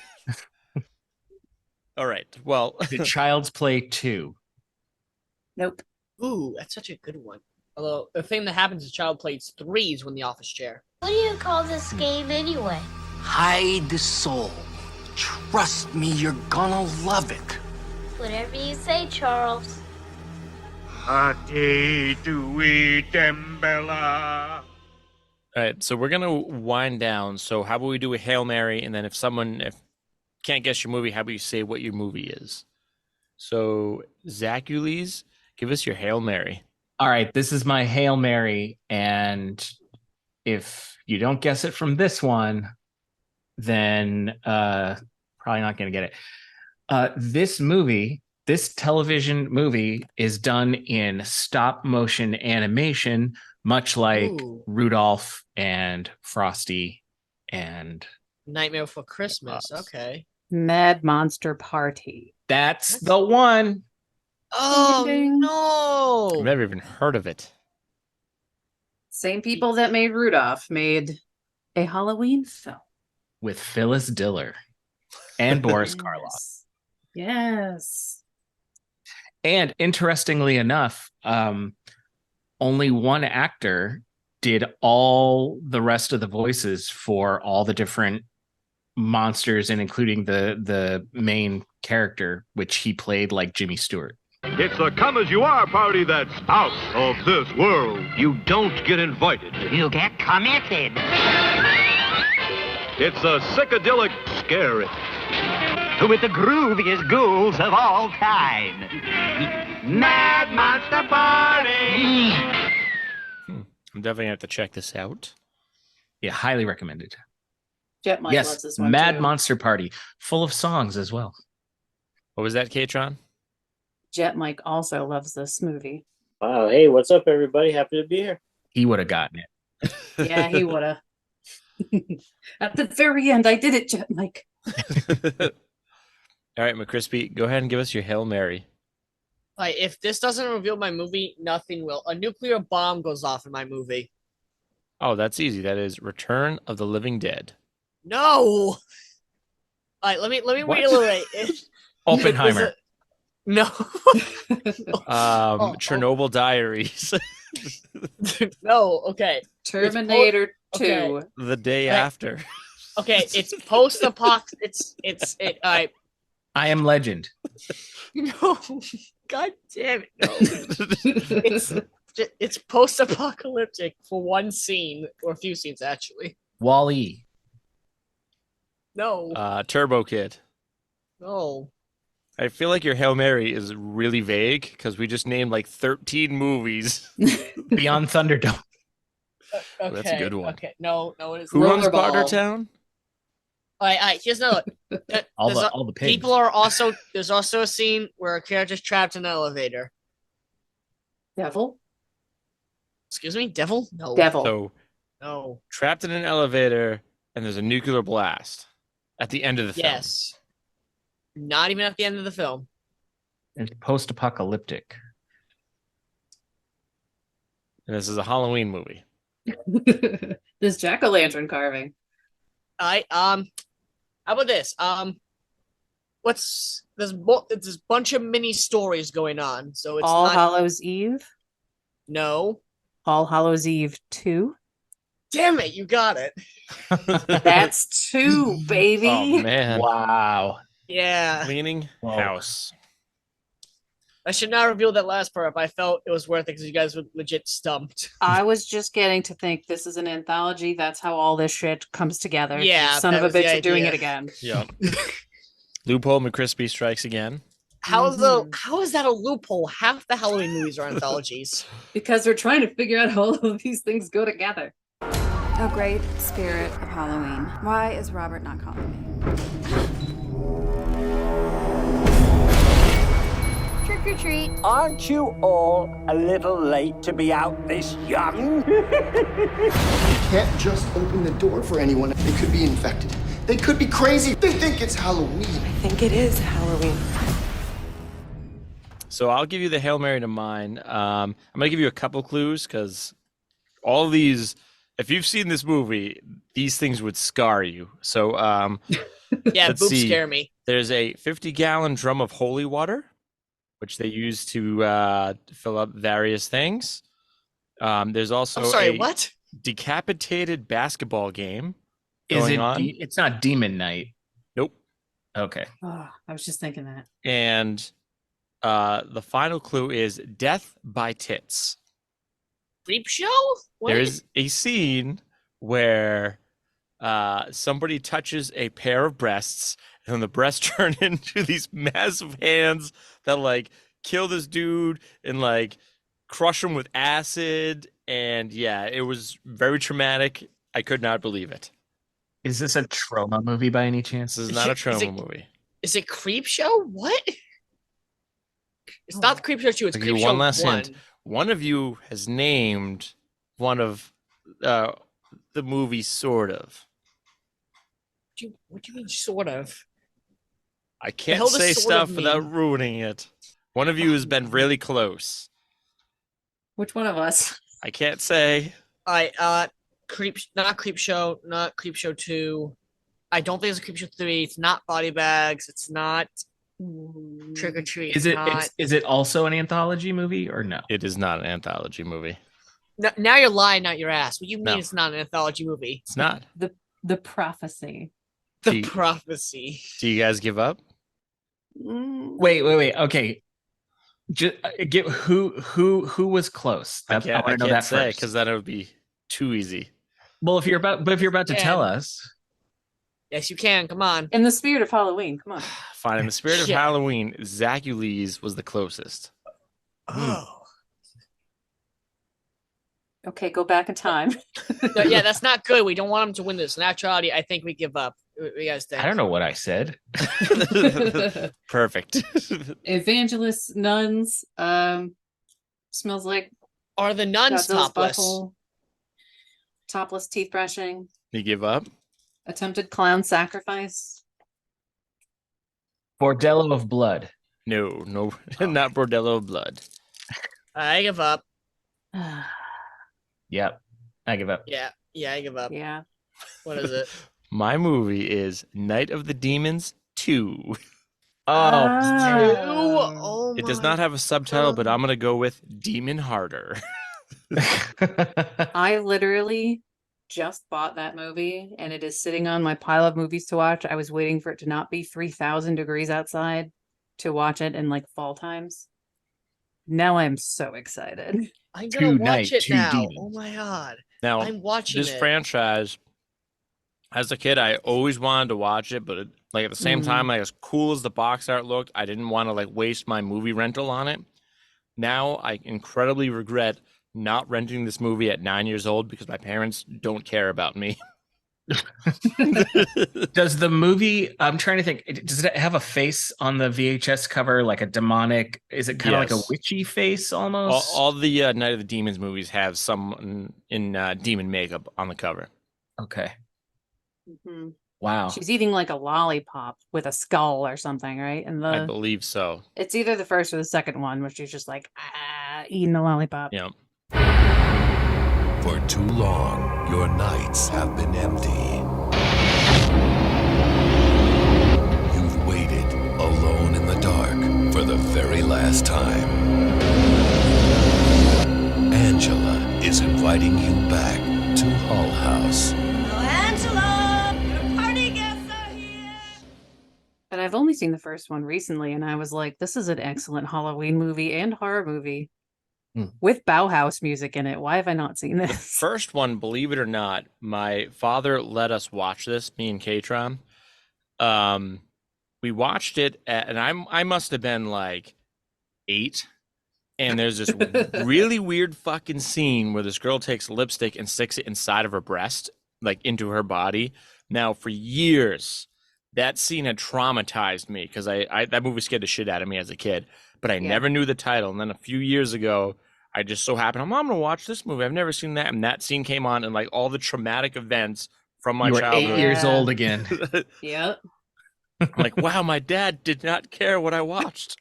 All right. Well, The Child's Play 2. Nope. Ooh, that's such a good one. Although the thing that happens is child plays threes when the office chair. What do you call this game anyway? Hide the soul. Trust me, you're gonna love it. Whatever you say, Charles. all right. So we're gonna wind down. So how about we do a Hail Mary, and then if can't guess your movie, how about you say what your movie is? So Zackules, give us your Hail Mary. All right, this is my Hail Mary. And if you don't guess it from this one, then probably not going to get it. This television movie is done in stop motion animation, much like Ooh. Rudolph and Frosty and Nightmare Before Christmas. Pops. Okay. Mad Monster Party. That's the one. Oh ding. I've no! never even heard of it. Same people that made Rudolph made a Halloween film. With Phyllis Diller and Boris Karloff. Yes. Yes. And interestingly enough, only one actor did all the rest of the voices for all the different monsters, and including the main character, which he played like Jimmy Stewart. It's the come-as-you-are party that's out of this world. You don't get invited. You get committed. It's a psychedelic scary. With the grooviest ghouls of all time. Mad Monster Party! I'm definitely gonna have to check this out. Yeah, highly recommended. Jet Mike loves Yes, this one Mad too. Monster Party, full of songs as well. What was that, K-Tron? Jet Mike also loves this movie. Wow, hey, what's up, everybody? Happy to be here. He would have gotten it. Yeah, he would have. At the very end, I did it, Jet Mike. All right, McCrispy, go ahead and give us your Hail Mary. Like, if this doesn't reveal my movie, nothing will. A nuclear bomb goes off in my movie. Oh, that's easy. That is Return of the Living Dead. No. All right, let me What? reiterate. Oppenheimer. No. Chernobyl Diaries. No. Okay. Terminator okay. 2. The day Right. after. Okay. It's post-apoc. It's. All right. I Am Legend. No. God damn it. No. It's post-apocalyptic for one scene or a few scenes actually. Wall-E. No. Turbo Kid. No. I feel like your Hail Mary is really vague because we just named like 13 movies. Beyond Thunderdome. Okay. That's a good one. Okay. No. It is. Who owns Rollerball. Bartertown? All right. Here's another. All the pigs. People are also. There's also a scene where a character's trapped in an elevator. Devil? Excuse me, devil? No. Devil. So No. trapped in an elevator and there's a nuclear blast at the end of the film. Yes. Not even at the end of the film. It's post-apocalyptic. And this is a Halloween movie. This jack-o'-lantern carving. I how about this? There's a bunch of mini stories going on, so it's All not. Hallows Eve. No. All Hallows Eve 2. Damn it, you got it. That's 2, baby. Oh man. Wow. Yeah. Cleaning Whoa. house. I should not reveal that last part, but I felt it was worth it because you guys were legit stumped. I was just getting to think this is an anthology. That's how all this shit comes together. Yeah, You son that of a was the bitch, you're doing idea. it again. Yeah. Loophole McCrispy strikes again. How is that a loophole? Half the Halloween movies are anthologies. Because we're trying to figure out how all of these things go together. Oh, great spirit of Halloween. Why is Robert not calling me? Trick or treat. Aren't you all a little late to be out this young? Can't just open the door for anyone. They could be infected. They could be crazy. They think it's Halloween. I think it is Halloween. So I'll give you the Hail Mary to mine. I'm going to give you a couple clues because all these, if you've seen this movie, these things would scar you. So Yeah, let's boobs see. scare me. There's a 50-gallon drum of holy water, which they use to fill up various things. There's also I'm sorry, a what? decapitated basketball game Is going it? on. It's not Demon Night. Nope. Okay. Oh, I was just thinking that. And the final clue is death by tits. Creep show? What? There's a scene where somebody touches a pair of breasts, and then the breasts turn into these massive hands that like kill this dude and like crush him with acid. And yeah, it was very traumatic. I could not believe it. Is this a trauma movie by any chance? This is not a Is trauma it- movie. Is it Creep Show? What? It's not the Creep Show 2, it's I'll give Creep you Show one last 1. hint. One of you has named one of the movie, sort of. What do you mean, sort of? I can't hell does say sort of stuff without mean? ruining it. One of you has been really close. Which one of us? I can't say. All right, not creep show, not creep show 2. I don't think it's a creep show 3. It's not body bags. It's not trick or treat. Is it also an anthology movie or no? It is not an anthology movie. Now you're lying out your ass. What do you mean No. it's not an anthology movie? It's not. The Prophecy. The Prophecy. Do you guys give up? Wait. Okay. Just get who was close. I can't say because then it would be too easy. Well, if you're about to tell us. Yes, you can. Come on. In the spirit of Halloween. Come on. Fine. In the spirit of Halloween, Zackules was the closest. Oh. Okay, go back in time. No, yeah, that's not good. We don't want him to win this. In actuality, I think we give up. What do you guys think? I don't know what I said. Perfect. Evangelists, nuns. Smells like. Are the nuns Godzilla's topless? butthole, topless teeth brushing. You give up? Attempted clown sacrifice. Bordello of Blood. No, not Bordello of Blood. I give up. Yep, I give up. Yeah, I give up. Yeah. What is it? My movie is Night of the Demons 2. Oh, It does not have a subtitle, but I'm going to go with Demon Harder. I literally just bought that movie and it is sitting on my pile of movies to watch. I was waiting for it to not be 3,000 degrees outside to watch it in like fall times. Now I'm so excited. I'm gonna watch it now. Oh my god! Now, I'm watching this it. franchise. As a kid, I always wanted to watch it, but like at the same time, like as cool as the box art looked, I didn't want to like waste my movie rental on it. Now I incredibly regret not renting this movie at 9 years old because my parents don't care about me. Does the movie, I'm trying to think, does it have a face on the VHS cover, like a demonic, is it kind of like a witchy face almost? All the Night of the Demons movies have someone in demon makeup on the cover. Okay. Mm-hmm. Wow. She's eating like a lollipop with a skull or something, right? And I believe so. it's either the first or the second one, where she's just like eating a lollipop. Yeah. For too long, your nights have been empty. You've waited alone in the dark for the very last time. Angela is inviting you back to Hull House. And I've only seen the first one recently, and I was like, this is an excellent Halloween movie and horror movie with Bauhaus music in it. Why have I not seen The this? first one, believe it or not, my father let us watch this, me and K-Tron. We watched it, and I must have been like 8. And there's this really weird fucking scene where this girl takes lipstick and sticks it inside of her breast, like into her body. Now, for years, that scene had traumatized me because that movie scared the shit out of me as a kid. But I never knew the title. And then a few years ago, I just so happened, I'm going to watch this movie. I've never seen that. And that scene came on, and like all the traumatic events from my childhood. 8 years old again. Yep. I'm like, wow, my dad did not care what I watched.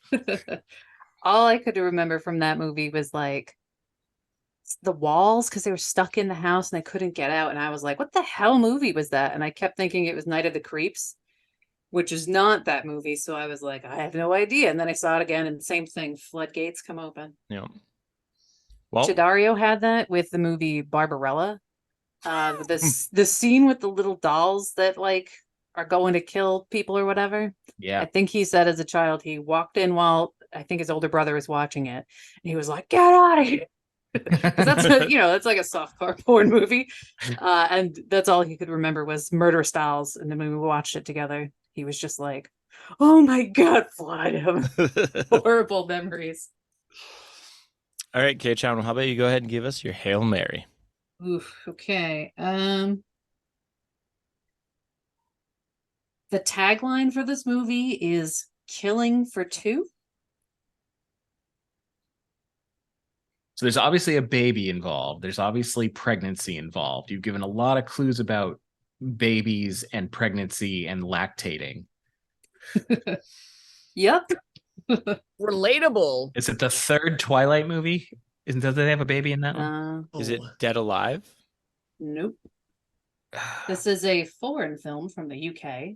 All I could remember from that movie was like the walls, because they were stuck in the house and they couldn't get out. And I was like, what the hell movie was that? And I kept thinking it was Night of the Creeps, which is not that movie. So I was like, I have no idea. And then I saw it again, and the same thing, floodgates come open. Yeah. Well, Chiddario had that with the movie Barbarella. The scene with the little dolls that like are going to kill people or whatever. Yeah. I think he said as a child, he walked in while I think his older brother was watching it, and he was like, get out of here. 'Cause that's that's like a softcore porn movie. And that's all he could remember was Murder Styles. And then when we watched it together, he was just like, oh my God, flood of horrible memories. all right, K-Chan, how about you go ahead and give us your Hail Mary? Oof. Okay. The tagline for this movie is killing for two. So there's obviously a baby involved. There's obviously pregnancy involved. You've given a lot of clues about babies and pregnancy and lactating. Yep. Relatable. Is it the third Twilight movie? Does they have a baby in that one? Is it Dead Alive? Nope. This is a foreign film from the UK,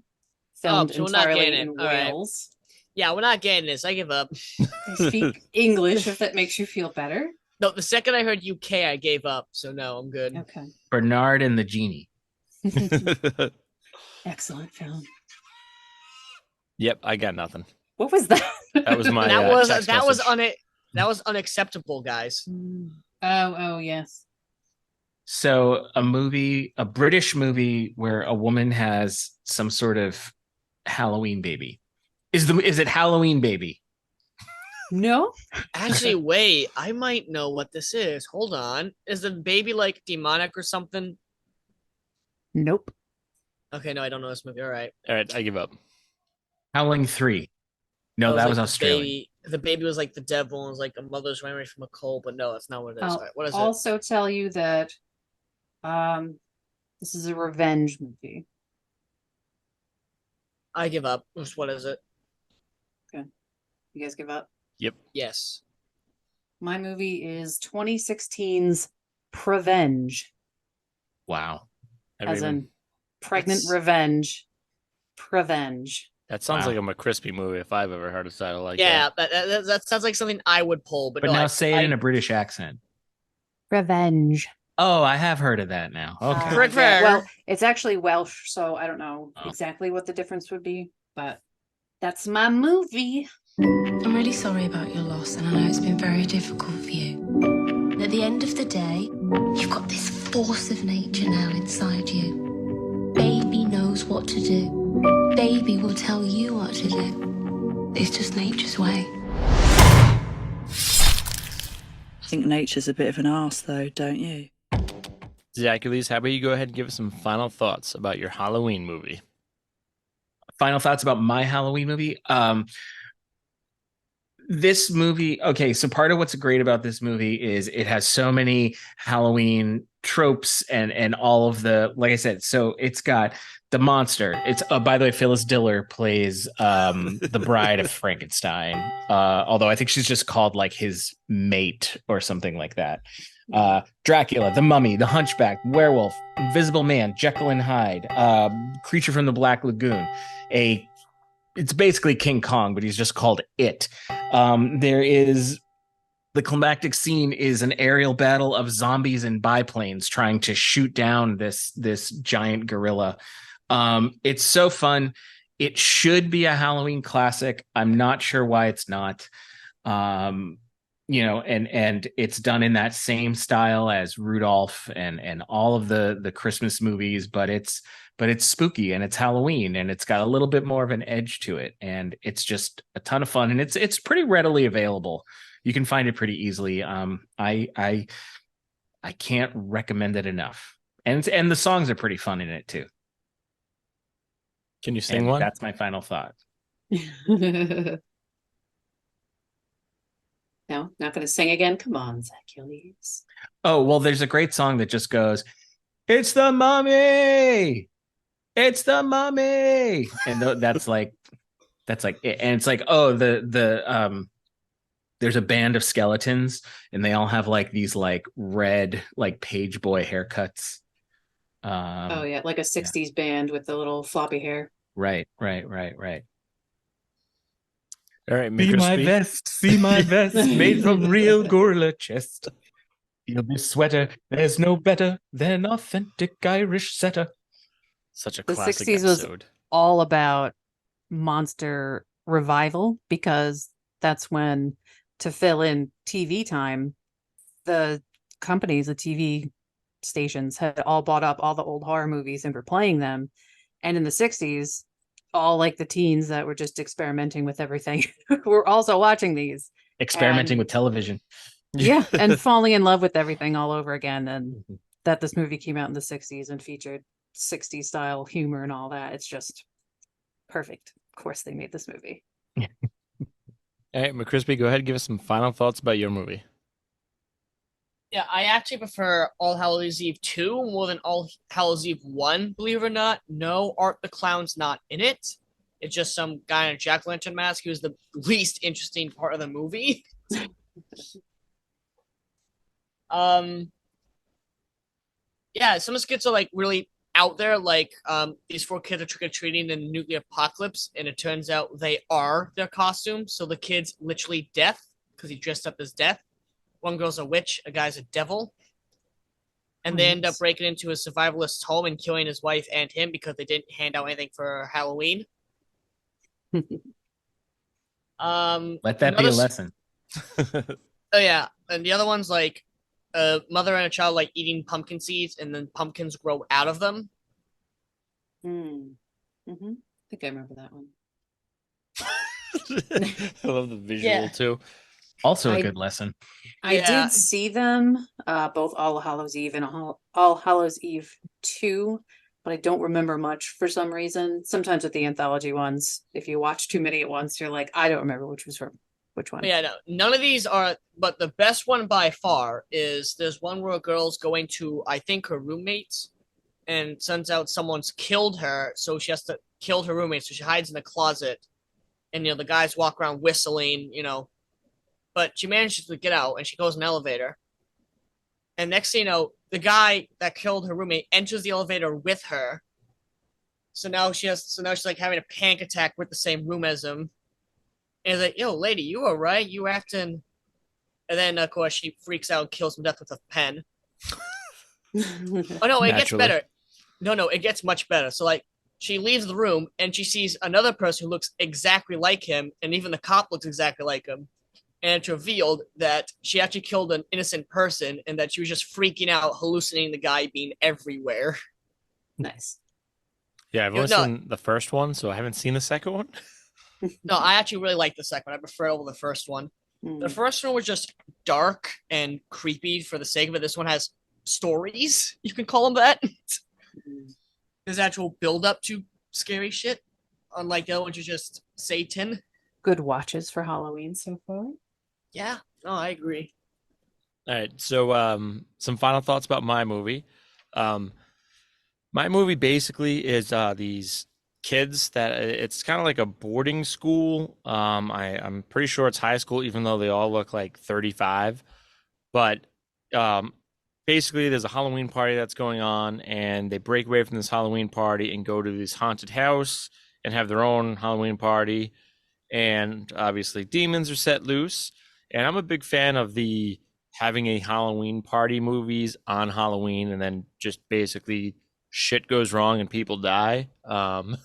Oh, filmed so we're not entirely getting it. in All right. Wales. Yeah, we're not getting this. I give up. I speak English if that makes you feel better. No, the second I heard UK, I gave up. So no, I'm good. Okay. Bernard and the Genie. Excellent film. Yep, I got nothing. What was that? That was my text message. That was unacceptable, guys. Oh yes. So a British movie where a woman has some sort of Halloween baby. Is it Halloween Baby? No. Actually, wait. I might know what this is. Hold on. Is the baby like demonic or something? Nope. Okay, no, I don't know this movie. All right. All right, I give up. Howling 3. No, that was Australian. The baby was like the devil and was like a mother's running away from a cold, but no, that's not what it is. I'll All right, what is it? also tell you that this is a revenge movie. I give up. What is it? Okay. You guys give up? Yep. Yes. My movie is 2016's Prevenge. Wow. As in pregnant revenge. Prevenge. That sounds like a McCrispy movie if I've ever heard a title like that. that. That sounds like something I would pull. But no, now say it in a British accent. Revenge. Oh, I have heard of that now. Okay. Well, it's actually Welsh, so I don't know exactly what the difference would be, but that's my movie. I'm really sorry about your loss, and I know it's been very difficult for you. At the end of the day, you've got this force of nature now inside you. Baby knows what to do. Baby will tell you what to do. It's just nature's way. I think nature's a bit of an arse, though, don't you? Zackules, how about you go ahead and give us some final thoughts about your Halloween movie? Final thoughts about my Halloween movie? This movie, okay, so part of what's great about this movie is it has so many Halloween tropes and all of the, like I said, so it's got the monster. It's by the way, Phyllis Diller plays the bride of Frankenstein. Although I think she's just called like his mate or something like that. Dracula, the Mummy, the Hunchback, Werewolf, Invisible Man, Jekyll and Hyde, Creature from the Black Lagoon, it's basically King Kong, but he's just called It. There is the climactic scene is an aerial battle of zombies and biplanes trying to shoot down this giant gorilla. It's so fun. It should be a Halloween classic. I'm not sure why it's not. And it's done in that same style as Rudolph and all of the Christmas movies, but it's spooky and it's Halloween and it's got a little bit more of an edge to it, and it's just a ton of fun, and it's pretty readily available. You can find it pretty easily. I can't recommend it enough, and the songs are pretty fun in it too. Can you sing one? That's my final thought. No, not going to sing again. Come on, Zackules. Oh, well, there's a great song that just goes, "It's the mummy. It's the mummy." And that's like it. And it's like, oh, there's a band of skeletons and they all have like these like red, like page boy haircuts. Oh yeah. Like a 60s band with the little floppy hair. Right. All right, see my vest, made from real gorilla chest. Feel this sweater, there's no better than authentic Irish setter. Such a The classic 60s was episode. all about monster revival, because that's when, to fill in TV time, the companies, the TV stations had all bought up all the old horror movies and were playing them. And in the 60s, all like the teens that were just experimenting with everything were also watching these. Experimenting with television. Yeah, and falling in love with everything all over again. And that this movie came out in the 60s and featured 60s style humor and all that. It's just perfect. Of course they made this movie. All right, McCrispy, go ahead and give us some final thoughts about your movie. Yeah, I actually prefer All Hallows Eve 2 more than All Hallows Eve 1, believe it or not. No, Art the Clown's not in it. It's just some guy in a jack-o'-lantern mask who's the least interesting part of the movie. Yeah, some skits are like really out there, like these 4 kids are trick-or-treating in a nuclear apocalypse, and it turns out they are their costume. So the kid's literally Death, because he dressed up as Death. One girl's a witch, a guy's a devil. And they end up breaking into a survivalist's home and killing his wife and him because they didn't hand out anything for Halloween. Let that be a lesson. Oh yeah, and the other one's like a mother and a child like eating pumpkin seeds, and then pumpkins grow out of them. I think I remember that one. I love the visual too. Also a good lesson. I did see them, both All Hallows Eve and All Hallows Eve 2, but I don't remember much for some reason. Sometimes with the anthology ones, if you watch too many at once, you're like, I don't remember which was from which one. Yeah, no, none of these are, but the best one by far is there's one where a girl's going to, I think, her roommates, and turns out someone's killed her, so she has to kill her roommate, so she hides in the closet, and, the guys walk around whistling, but she manages to get out, and she goes in an elevator, and next thing you know, the guy that killed her roommate enters the elevator with her, so now she's like having a panic attack with the same room as him. And he's like, yo, lady, you all right? You acting... And then, of course, she freaks out and kills him to death with a pen. Oh, no, it gets better. No, it gets much better. So, like, she leaves the room, and she sees another person who looks exactly like him, and even the cop looks exactly like him. And it's revealed that she actually killed an innocent person, and that she was just freaking out, hallucinating the guy being everywhere. Nice. Yeah, I've only seen the first one, so I haven't seen the second one. No, I actually really like the second one. I prefer it over the first one. The first one was just dark and creepy for the sake of it. This one has stories, you can call them that. There's actual build up to scary shit, unlike the other ones, just Satan. Good watches for Halloween so far. Yeah, no, I agree. All right, so some final thoughts about my movie. My movie basically is these kids that it's kind of like a boarding school. I'm pretty sure it's high school, even though they all look like 35. But basically, there's a Halloween party that's going on, and they break away from this Halloween party and go to this haunted house and have their own Halloween party. And obviously, demons are set loose. And I'm a big fan of the having a Halloween party movies on Halloween, and then just basically shit goes wrong and people die. And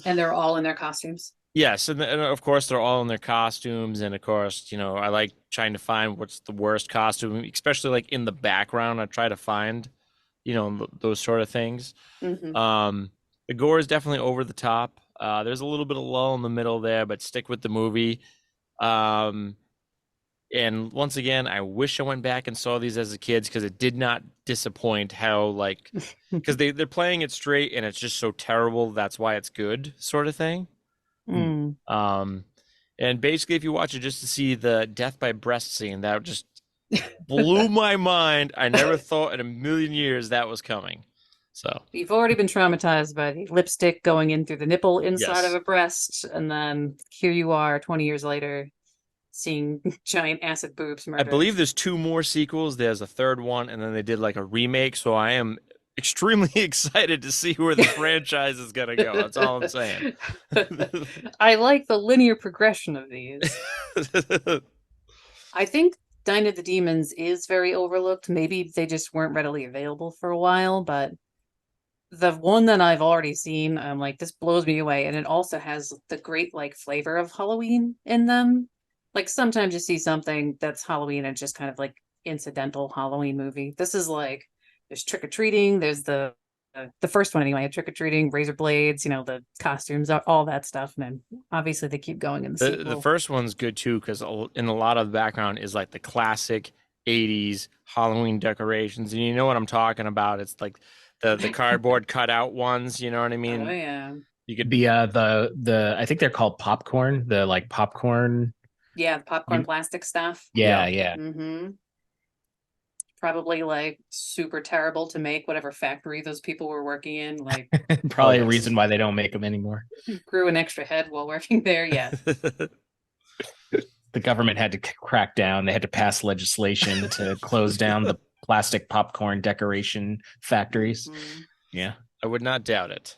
they're all in their costumes. Yes, and of course they're all in their costumes, and of course, I like trying to find what's the worst costume, especially like in the background. I try to find, those sort of things. The gore is definitely over the top. There's a little bit of lull in the middle there, but stick with the movie. And once again, I wish I went back and saw these as a kid, because it did not disappoint how, because they're playing it straight and it's just so terrible. That's why it's good, sort of thing. And basically, if you watch it just to see the death by breast scene, that just blew my mind. I never thought in a million years that was coming. So you've already been traumatized by the lipstick going in through the nipple inside of a breast, and then here you are 20 years later seeing giant acid boobs murdered. I believe there's 2 more sequels. There's a third one, and then they did like a remake. So I am extremely excited to see where the franchise is gonna go. That's all I'm saying. I like the linear progression of these. I think Dine of the Demons is very overlooked. Maybe they just weren't readily available for a while, but the one that I've already seen, I'm like, this blows me away. And it also has the great flavor of Halloween in them. Like, sometimes you see something that's Halloween and just kind of like incidental Halloween movie. This is like, there's trick-or-treating, there's the first one anyway, trick-or-treating, razor blades, the costumes, all that stuff. And then obviously they keep going in the sequel. The first one's good too, because in a lot of the background is like the classic 80s Halloween decorations. And you know what I'm talking about. It's like the cardboard cutout ones, you know what I mean? Oh yeah. You could the I think they're called popcorn, the popcorn. Yeah, popcorn plastic stuff. Yeah. Mm-hmm. probably like super terrible to make, whatever factory those people were working in. Like, Probably a reason why they don't make them anymore. grew an extra head while working there. Yeah. The government had to crack down. They had to pass legislation to close down the plastic popcorn decoration factories. Yeah. I would not doubt it.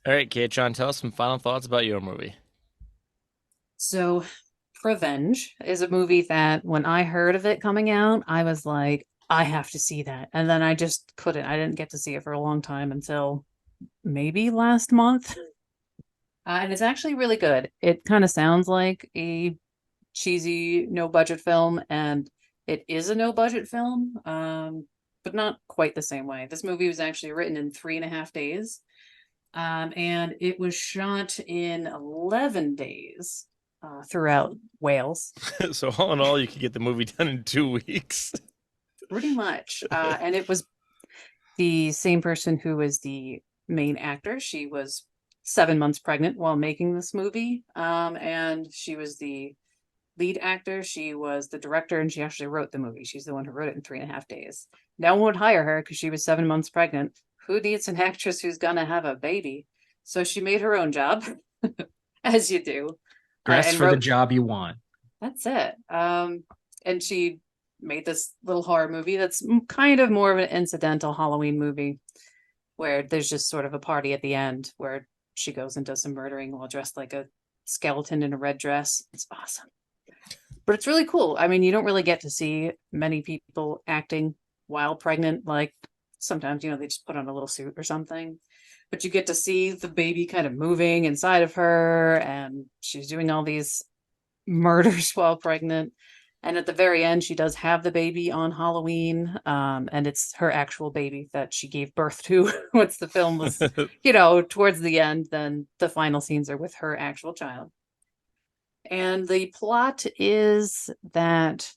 All right, K-Tron, tell us some final thoughts about your movie. So, Revenge is a movie that when I heard of it coming out, I was like, I have to see that. And then I just couldn't. I didn't get to see it for a long time until maybe last month. And it's actually really good. It kind of sounds like a cheesy, no budget film, and it is a no budget film, but not quite the same way. This movie was actually written in 3.5 days, and it was shot in 11 days throughout Wales. So all in all, you could get the movie done in 2 weeks. Pretty much. And it was the same person who was the main actor. She was 7 months pregnant while making this movie. And she was the lead actor. She was the director, and she actually wrote the movie. She's the one who wrote it in 3.5 days. No one would hire her because she was 7 months pregnant. Who needs an actress who's gonna have a baby? So she made her own job, as you do. Dress for the job you want. That's it. And she made this little horror movie that's kind of more of an incidental Halloween movie, where there's just sort of a party at the end where she goes and does some murdering while dressed like a skeleton in a red dress. It's awesome. But it's really cool. I mean, you don't really get to see many people acting while pregnant. Like sometimes, they just put on a little suit or something. But you get to see the baby kind of moving inside of her, and she's doing all these murders while pregnant. And at the very end, she does have the baby on Halloween, and it's her actual baby that she gave birth to once the film was, towards the end. Then the final scenes are with her actual child. And the plot is that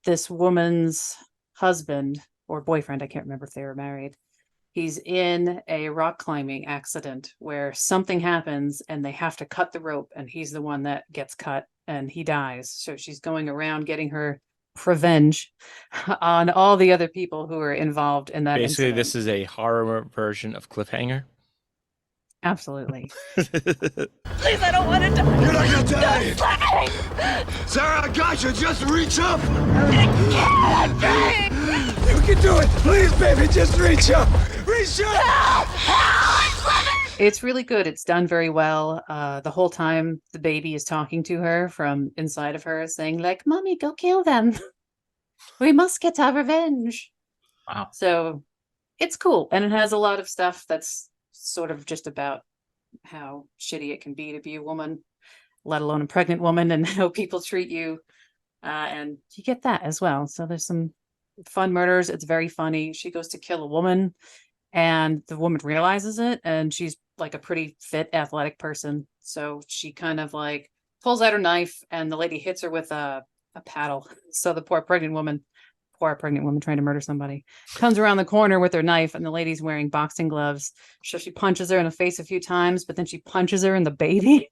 this woman's husband or boyfriend, I can't remember if they were married, he's in a rock climbing accident where something happens and they have to cut the rope, and he's the one that gets cut and he dies. So she's going around getting her revenge on all the other people who are involved in that Basically, incident. this is a horror version of Cliffhanger. Absolutely. Please, I don't want to die. You're not gonna die. Don't let me. Sarah, I got you. Just reach up. I'm trying. You can do it. Please, baby, just reach up. Reach up. It's really good. It's done very well. The whole time the baby is talking to her from inside of her, saying like, "Mommy, go kill them. We must get our revenge." Wow. So it's cool. And it has a lot of stuff that's sort of just about how shitty it can be to be a woman, let alone a pregnant woman, and how people treat you. And you get that as well. So there's some fun murders. It's very funny. She goes to kill a woman, and the woman realizes it, and she's like a pretty fit, athletic person. So she kind of like pulls out her knife, and the lady hits her with a paddle. So the poor pregnant woman trying to murder somebody comes around the corner with her knife, and the lady's wearing boxing gloves. So she punches her in the face a few times, but then she punches her in the baby.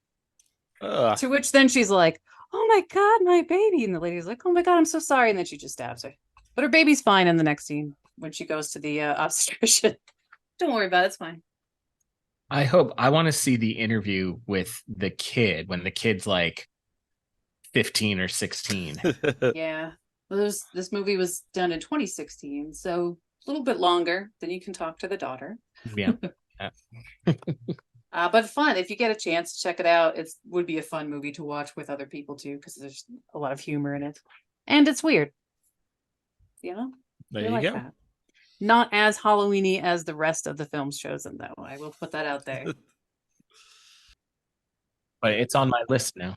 To which then she's like, "Oh my God, my baby." And the lady's like, "Oh my God, I'm so sorry." And then she just stabs her. But her baby's fine in the next scene when she goes to the obstetrician. Don't worry about it. It's fine. I want to see the interview with the kid when the kid's like 15 or 16. Yeah. Well, this movie was done in 2016, so a little bit longer. Then you can talk to the daughter. Yeah. But fun. If you get a chance to check it out, it would be a fun movie to watch with other people too, because there's a lot of humor in it. And it's weird. There you go. That. Not as Halloween-y as the rest of the films chosen, though. I will put that out there. But it's on my list now.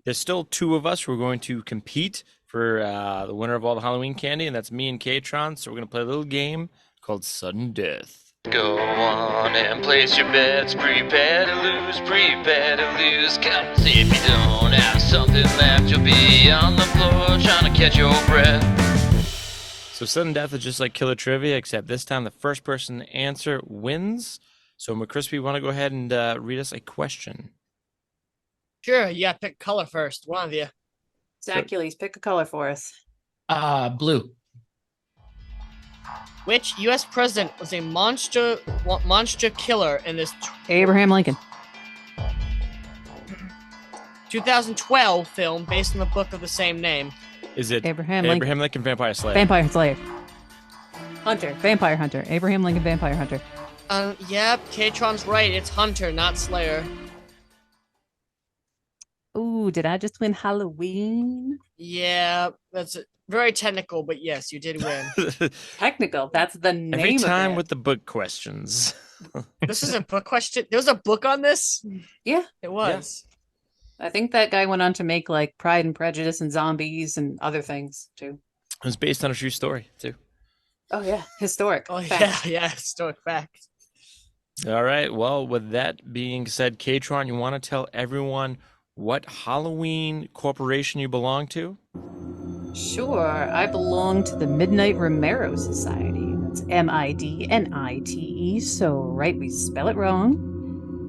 There's still 2 of us who are going to compete for the winner of all the Halloween candy, and that's me and K-Tron. So we're going to play a little game called Sudden Death. Go on and place your bets. Prepare to lose, prepare to lose. Come see if you don't have something left. You'll be on the floor trying to catch your breath. So Sudden Death is just like Killer Trivia, except this time the first person to answer wins. So McCrispy, want to go ahead and read us a question? Sure, yeah, pick color first. One of you. Zackules, pick a color for us. Blue. Which U.S. president was a monster killer in this Abraham Lincoln. 2012 film based on the book of the same name? Is it Abraham Lincoln Vampire Slayer? Vampire Slayer. Hunter. Vampire Hunter. Abraham Lincoln Vampire Hunter. Yep, K-Tron's right. It's Hunter, not Slayer. Ooh, did I just win Halloween? Yeah, that's very technical, but yes, you did win. Technical, that's the name Every time of it. with the book questions. This is a book question. There was a book on this? Yeah. It was. I think that guy went on to make like Pride and Prejudice and Zombies and other things too. It was based on a true story, too. Oh yeah, historic. Oh fact. yeah, historic fact. All right. Well, with that being said, K-Tron, you want to tell everyone what Halloween corporation you belong to? Sure, I belong to the Midnight Romero Society. That's MIDNITE, so right, we spell it wrong.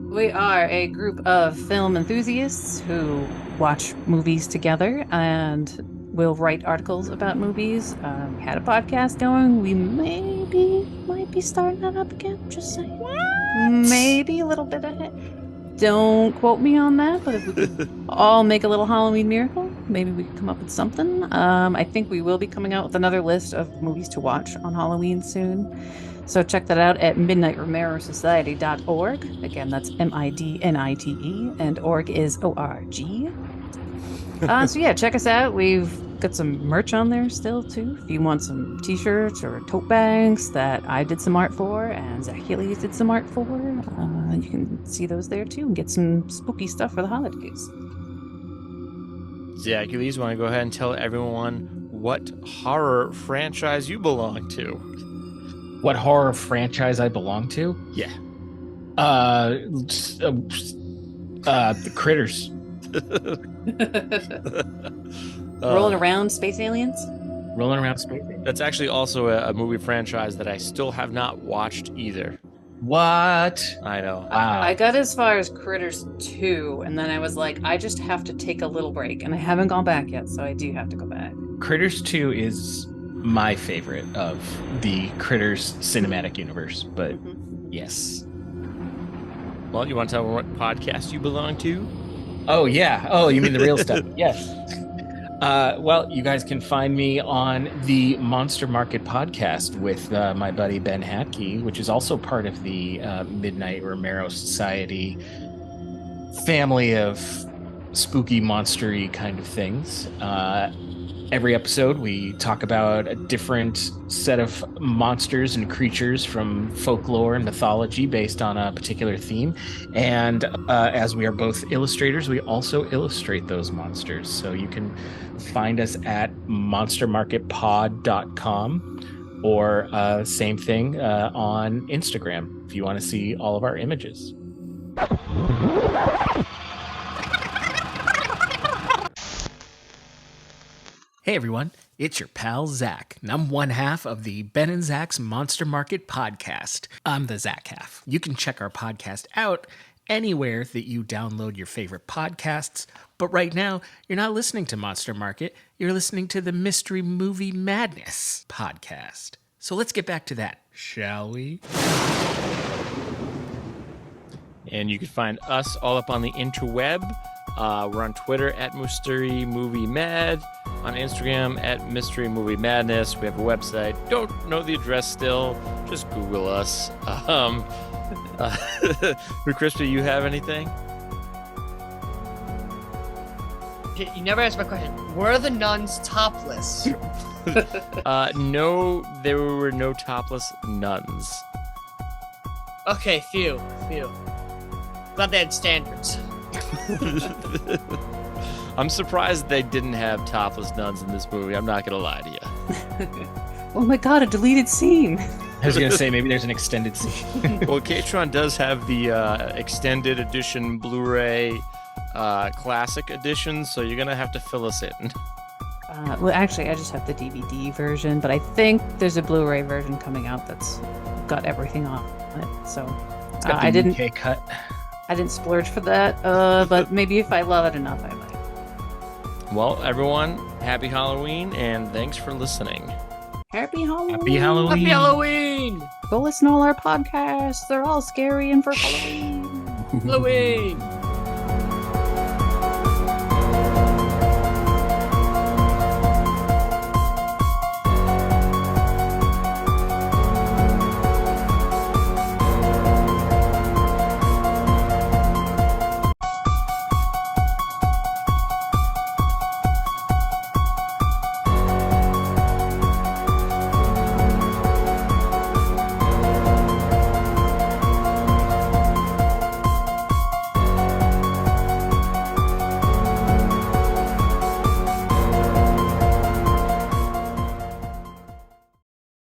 We are a group of film enthusiasts who watch movies together and will write articles about movies. We had a podcast going. We might be starting that up again, just saying. Maybe a little bit ahead. Don't quote me on that, but if we could all make a little Halloween miracle, maybe we could come up with something. I think we will be coming out with another list of movies to watch on Halloween soon. So check that out at midnightromerosociety.org. Again, that's MIDNITE, and org is ORG. So yeah, check us out. We've got some merch on there still too. If you want some t-shirts or tote bags that I did some art for and Zackules did some art for, you can see those there too and get some spooky stuff for the holidays. Zackules, want to go ahead and tell everyone what horror franchise you belong to? What horror franchise I belong to? Yeah. The Critters. Rolling around space aliens? Rolling around space aliens. That's actually also a movie franchise that I still have not watched either. What? I know. Wow. I got as far as Critters 2, and then I was like, I just have to take a little break, and I haven't gone back yet, so I do have to go back. Critters 2 is my favorite of the Critters cinematic universe, but yes. Well, you want to tell me what podcast you belong to? Oh, yeah. Oh, you mean the real stuff? Yes. Well, you guys can find me on the Monster Market podcast with my buddy Ben Hatke, which is also part of the Midnight Romero Society family of spooky, monstery kind of things. Every episode, we talk about a different set of monsters and creatures from folklore and mythology based on a particular theme. And as we are both illustrators, we also illustrate those monsters. So you can find us at monstermarketpod.com or same thing on Instagram if you want to see all of our images. Hey everyone, it's your pal Zach, and I'm one half of the Ben and Zach's Monster Market podcast. I'm the Zach half. You can check our podcast out anywhere that you download your favorite podcasts, but right now, you're not listening to Monster Market, you're listening to the Mystery Movie Madness podcast. So let's get back to that, shall we? And you can find us all up on the interweb. We're on Twitter at MysteryMovieMad, on Instagram at MysteryMovieMadness. We have a website. Don't know the address still. Just Google us. McCrispy, you have anything? You never asked my question. Were the nuns topless? No, there were no topless nuns. Okay, few. Glad they had standards. I'm surprised they didn't have topless nuns in this movie. I'm not gonna lie to you. Oh my god, a deleted scene. I was gonna say maybe there's an extended scene. Well, K-Tron does have the extended edition Blu-ray classic edition, so you're gonna have to fill us in. Well, actually, I just have the DVD version, but I think there's a Blu-ray version coming out that's got everything on it. So It's got the I didn't UK cut. I didn't splurge for that, but maybe if I love it enough, I might. Well, everyone, happy Halloween, and thanks for listening. Happy Halloween. Happy Halloween. Happy Halloween! Go listen to all our podcasts. They're all scary and for Halloween. Halloween!